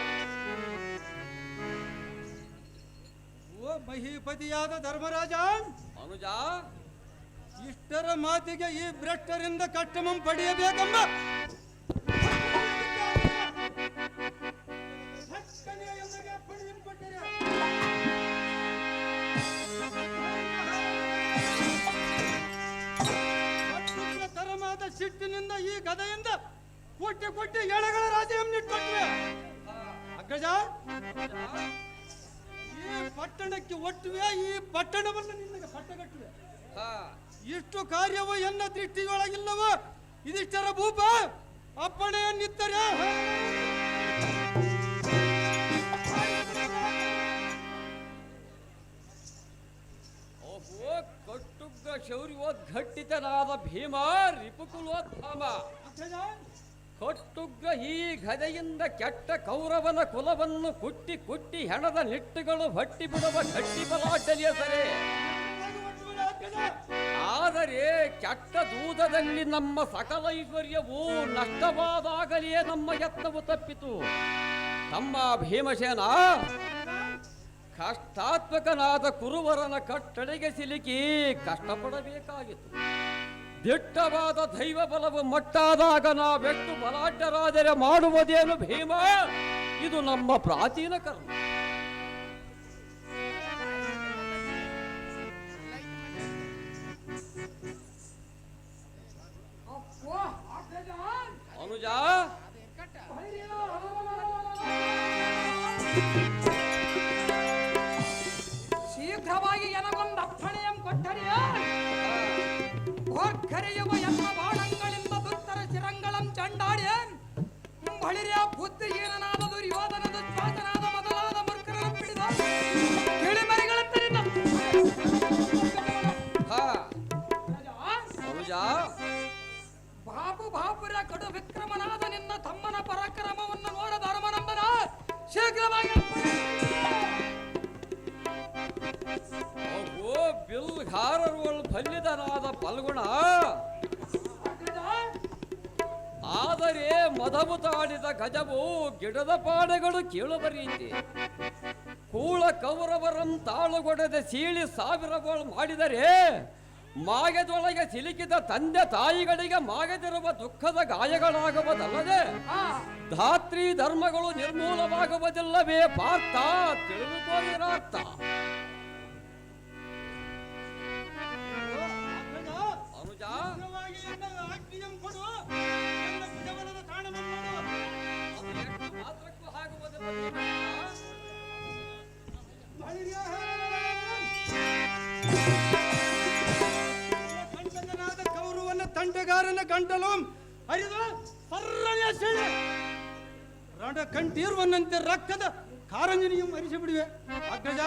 ಓ ಮಹೀಪತಿಯಾದ ಧರ್ಮರಾಜ, ಅನುಜ, ಇಷ್ಟರ ಮಾತಿಗೆ ಈ ಭ್ರಷ್ಟರಿಂದ ಕಟ್ಟಮಂ ಪಡೆಯಬೇಕೆಂಬ ತರಮಾದ ಸಿಟ್ಟಿನಿಂದ ಈ ಗದೆಯಿಂದ ಕೊಟ್ಟಿ ಎಳೆಗಳ ರಾಜ್ಯವನ್ನು ಇಟ್ಕೊಟ್ವೆ. ಅಗ್ರಜ, ಈ ಪಟ್ಟಣಕ್ಕೆ ಒಟ್ಟುವೆ, ಈ ಪಟ್ಟಣವನ್ನು ನಿನಗೆ ಪಟ್ಟಗಟ್ಟುವೆ. ಹಾ ಇಷ್ಟು ಕಾರ್ಯವು ಎನ್ನ ದೃಷ್ಟಿಯೊಳಗಿಲ್ಲವ. ಇದಿಷ್ಟರ ಭೂಪ ಅಪ್ಪಣೆಯನ್ನಿತ್ತರೆ ಓಹೋ, ಕಟ್ಟುಗ್ಗ ಶೌರ್ಯೋದ್ಘಟ್ಟಿತನಾದ ಭೀಮ ರಿಪುಕುಲೋದ್ಧಾಮ. ಕಟ್ಟುಗ್ಗ ಈ ಗದೆಯಿಂದ ಕೆಟ್ಟ ಕೌರವನ ಕುಲವನ್ನು ಕುಟ್ಟಿ ಕುಟ್ಟಿ ಹೆಣದ ನಿಟ್ಟುಗಳು ಹೊಟ್ಟಿ ಬಿಡುವ ಗಟ್ಟಿ ಬಲಾಢ್ಯಲಿಯ ಸರೆ. ಆದರೆ ಕೆಟ್ಟ ದೂತದಲ್ಲಿ ನಮ್ಮ ಸಕಲ ಐಶ್ವರ್ಯವೂ ನಷ್ಟವಾದಾಗಲಿಯೇ ನಮ್ಮ ಯತ್ನವು ತಪ್ಪಿತು. ತಮ್ಮ ಭೀಮಸೇನ ಕಷ್ಟಾತ್ಮಕನಾದ ಕುರುವರನ ಕಟ್ಟಳೆಗೆ ಸಿಲುಕಿ ಕಷ್ಟಪಡಬೇಕಾಗಿತ್ತು. ದಿಟ್ಟವಾದ ದೈವ ಬಲವು ಮಟ್ಟಾದಾಗ ನಾವೆಷ್ಟು ಬಲಾಢ್ಯರಾದರೆ ಮಾಡುವುದೇನು ಭೀಮ? ಇದು ನಮ್ಮ ಪ್ರಾಚೀನ ಕರ್ಮ. ಅನುಜ, ಶೀಘ್ರವಾಗಿ ಎನಗೊಂದು ಅಪ್ಪಣೆಯಂ ಕೊಟ್ಟರೆಯ ಕರೆಯುವ ಎಲ್ಲ ಬಾಣಗಳಿಂದ ದುತ್ತರ ಚಿರಂಗಳಂ ಚಂಡಾಡ್ಯನ್ ಬಳಿರಿಯ ಬುದ್ಧಿಹೀನನಾದ ದುರ್ಯೋಧನ ದುಶ್ವಾಸನಾದ ಮೊದಲಾದ ಮೂರ್ಖರನ್ನು ಪಿಡಿದ ಕಿಳಿಮರಿಗಳಂತರಿಂದ ಅನುಜ, ಬಾಪುರ ಕಡು ವಿಕ್ರಮನಾದ ನಿನ್ನ ತಮ್ಮನ ಪರಾಕ್ರಮವನ್ನು ನೋಡ ಧರ್ಮನಂಬನ ಶೀಘ್ರವಾಗಿ ಬಿಲ್ಘಾರರುಗಳು ಬಲ್ಲಿದನಾದ ಪಲ್ಗುಣ. ಆದರೆ ಮದವು ತಾಡಿದ ಗಜವು ಗಿಡದ ಪಾಡೆಗಳು ಕೇಳುವರೀತಿ. ಕೂಳ ಕೌರವರಂ ತಾಳುಗೊಡದೆ ಸೀಳಿ ಸಾವಿರಗಳು ಮಾಡಿದರೆ ಮಾಗೆದೊಳಗೆ ಸಿಲುಕಿದ ತಂದೆ ತಾಯಿಗಳಿಗೆ ಮಾಗೆದಿರುವ ದುಃಖದ ಗಾಯಗಳಾಗುವುದಲ್ಲದೆ ಧಾತ್ರಿ ಧರ್ಮಗಳು ನಿರ್ಮೂಲವಾಗುವುದಿಲ್ಲವೇ ಪಾರ್ಥ? ತಿಳಿದುಕೊಂಡಿರಾರ್ಥ. ಅನುಜ, ಮಾತ್ರಕ್ಕೂ ಆಗುವುದಿಲ್ಲ. ಕೌರವನ ತಂಟಗಾರನ ಗಂಟಲು ಹರಿದು ಸರ್ರನೆಯ ಸೆಳೆ ರಣ ಕಂಠೀರ್ವನ್ನಂತೆ ರಕ್ತದ ಕಾರಂಜನಿಯು ಮರಿಸಿ ಬಿಡುವೆ. ಅಗ್ರಜ,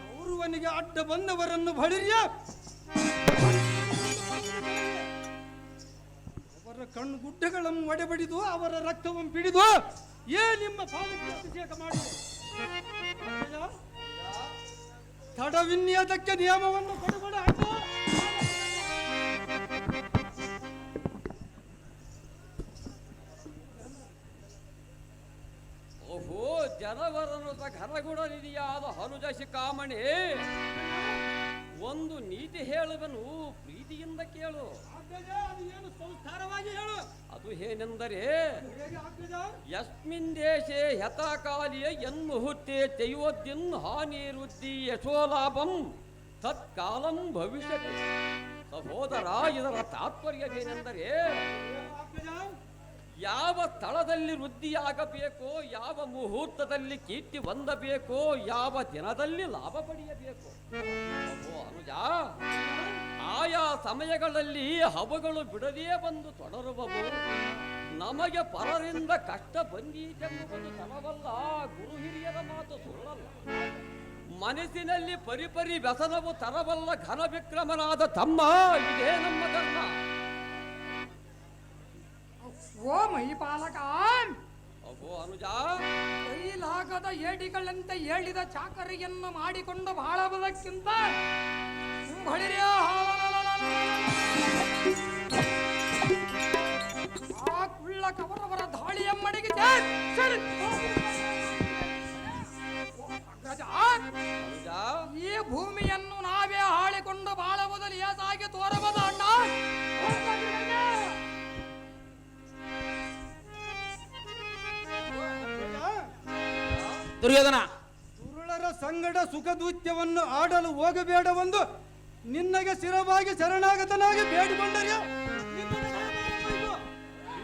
ಕೌರವನಿಗೆ ಅಡ್ಡ ಬಂದವರನ್ನು ಬಳಿರಿಯ ಅವರ ಕಣ್ಣುಗುಡ್ಡಗಳನ್ನು ಒಡೆಬಡಿದು ಅವರ ರಕ್ತವನ್ನು ಪಿಡಿದು ನಿಮ್ಮ ಪಾದಕ್ಕೆ ಅಭಿಷೇಕ ಮಾಡಿದೆ. ತಡವಿನ್ಯಾದಕ್ಕೆ ನಿಯಮವನ್ನು ಕೊಡಬೇಡ. ಓಹೋ, ಜನವರನುತ ಘನಗುಣ ನಿಧಿಯಾದ ಹನುಜ ಶಿಖಾಮಣಿ, ಒಂದು ನೀತಿ ಹೇಳುವನು, ಪ್ರೀತಿಯಿಂದ ಕೇಳು. ಸಂಸ್ಕಾರವಾಗಿ ಹೇಳು. ಅದು ಏನೆಂದರೆ, ಯಸ್ಮಿನ್ ದೇಶೆ ಯಥಾಕಾಲಿಯ ಯನ್ಮುಹೂರ್ತೆ ಚೈವೋದ್ಯನ್ ಹಾನಿರುದ್ದಿ ಯಶೋಲಾಭಂ ತತ್ಕಾಲಂ ಭವಿಷ್ಯತಿ. ಸಹೋದರ, ಇದರ ತಾತ್ಪರ್ಯವೇನೆಂದರೆ, ಯಾವ ಸ್ಥಳದಲ್ಲಿ ವೃದ್ಧಿಯಾಗಬೇಕೋ, ಯಾವ ಮುಹೂರ್ತದಲ್ಲಿ ಕೀರ್ತಿ ಹೊಂದಬೇಕೋ, ಯಾವ ದಿನದಲ್ಲಿ ಲಾಭ ಪಡೆಯಬೇಕು. ಅನುಜ, ಆಯಾ ಸಮಯಗಳಲ್ಲಿ ಹಬ್ಬಗಳು ಬಿಡದೇ ಬಂದು ತೊಡರುವವು. ನಮಗೆ ಪರರಿಂದ ಕಷ್ಟ ಬಂದೀತೆಂಬುದು ತನವಲ್ಲ, ಗುರು ಹಿರಿಯರ ಮಾತು ಸುಳ್ಳಲ್ಲ. ಮನಸ್ಸಿನಲ್ಲಿ ಪರಿಪರಿ ವ್ಯಸನವು ತರವಲ್ಲ ಘನ ವಿಕ್ರಮನಾದ ತಮ್ಮ, ಇದೇ ನಮ್ಮ ಕರ್ಮ. ಓ ಮಹಿಪಾಲಕ, ಅಹೋ ಅನುಜ, ಕೈಲಾಗದ ಏಡಿಗಳಂತೆ ಹೇಳಿದ ಚಾಕರಿಯನ್ನು ಮಾಡಿಕೊಂಡು ಬಾಳುವುದಕ್ಕಿಂತ ಆ ಕುಳ್ಳ ಕವರವರ ದಾಳಿಯಮ್ಮಡಿಗೆ ಈ ಭೂಮಿಯನ್ನು ನಾವೇ ಆಳಿಕೊಂಡು ಬಾಳುವುದು ಲೇಸಾಗಿ ತೋರಬದ ಅಣ್ಣ. ದುರ್ಯೋಧನ, ದುರುಳರ ಸಂಗಡ ಸುಖದೂತ್ಯವನ್ನು ಆಡಲು ಹೋಗಬೇಡವೆಂದು ನಿನ್ನಗೆ ಸ್ಥಿರವಾಗಿ ಶರಣಾಗತನಾಗಿ ಬೇಡಿಕೊಂಡರೆ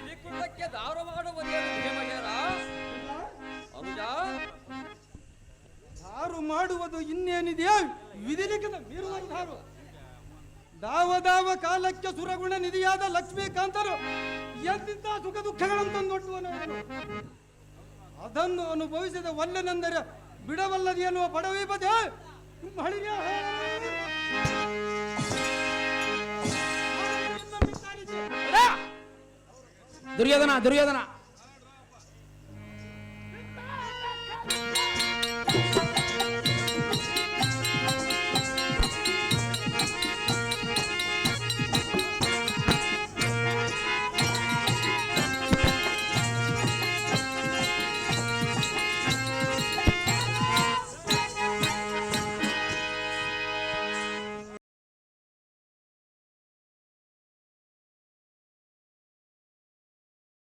ಹಿಡಿಕುಂಡಕ್ಕೆ ದಾರು ಮಾಡುವುದೇನು ಭೀಮಜರ? ಅನುಜ, ಯಾರು ಮಾಡುವುದು ಇನ್ನೇನಿದೆಯಾ ವಿಧಿಲಿಖಿತ ಮೀರುವಂತಹರು. ದಾವ ಕಾಲಕ್ಕೆ ಸುರಗುಣ ನಿಧಿಯಾದ ಲಕ್ಷ್ಮೀಕಾಂತರು ಎಂತಿಂತ ಸುಖ ದುಃಖಗಳನ್ನು ತಂದೊಡ್ಡುವನು. ಅದನ್ನು ಅನುಭವಿಸಿದ ಒಲ್ಲೆನೆಂದರೆ ಬಿಡವಲ್ಲದೆ ಎನ್ನುವ ಬಡವೀಪದೆ ಮಳಿಗೆ ದುರ್ಯೋಧನ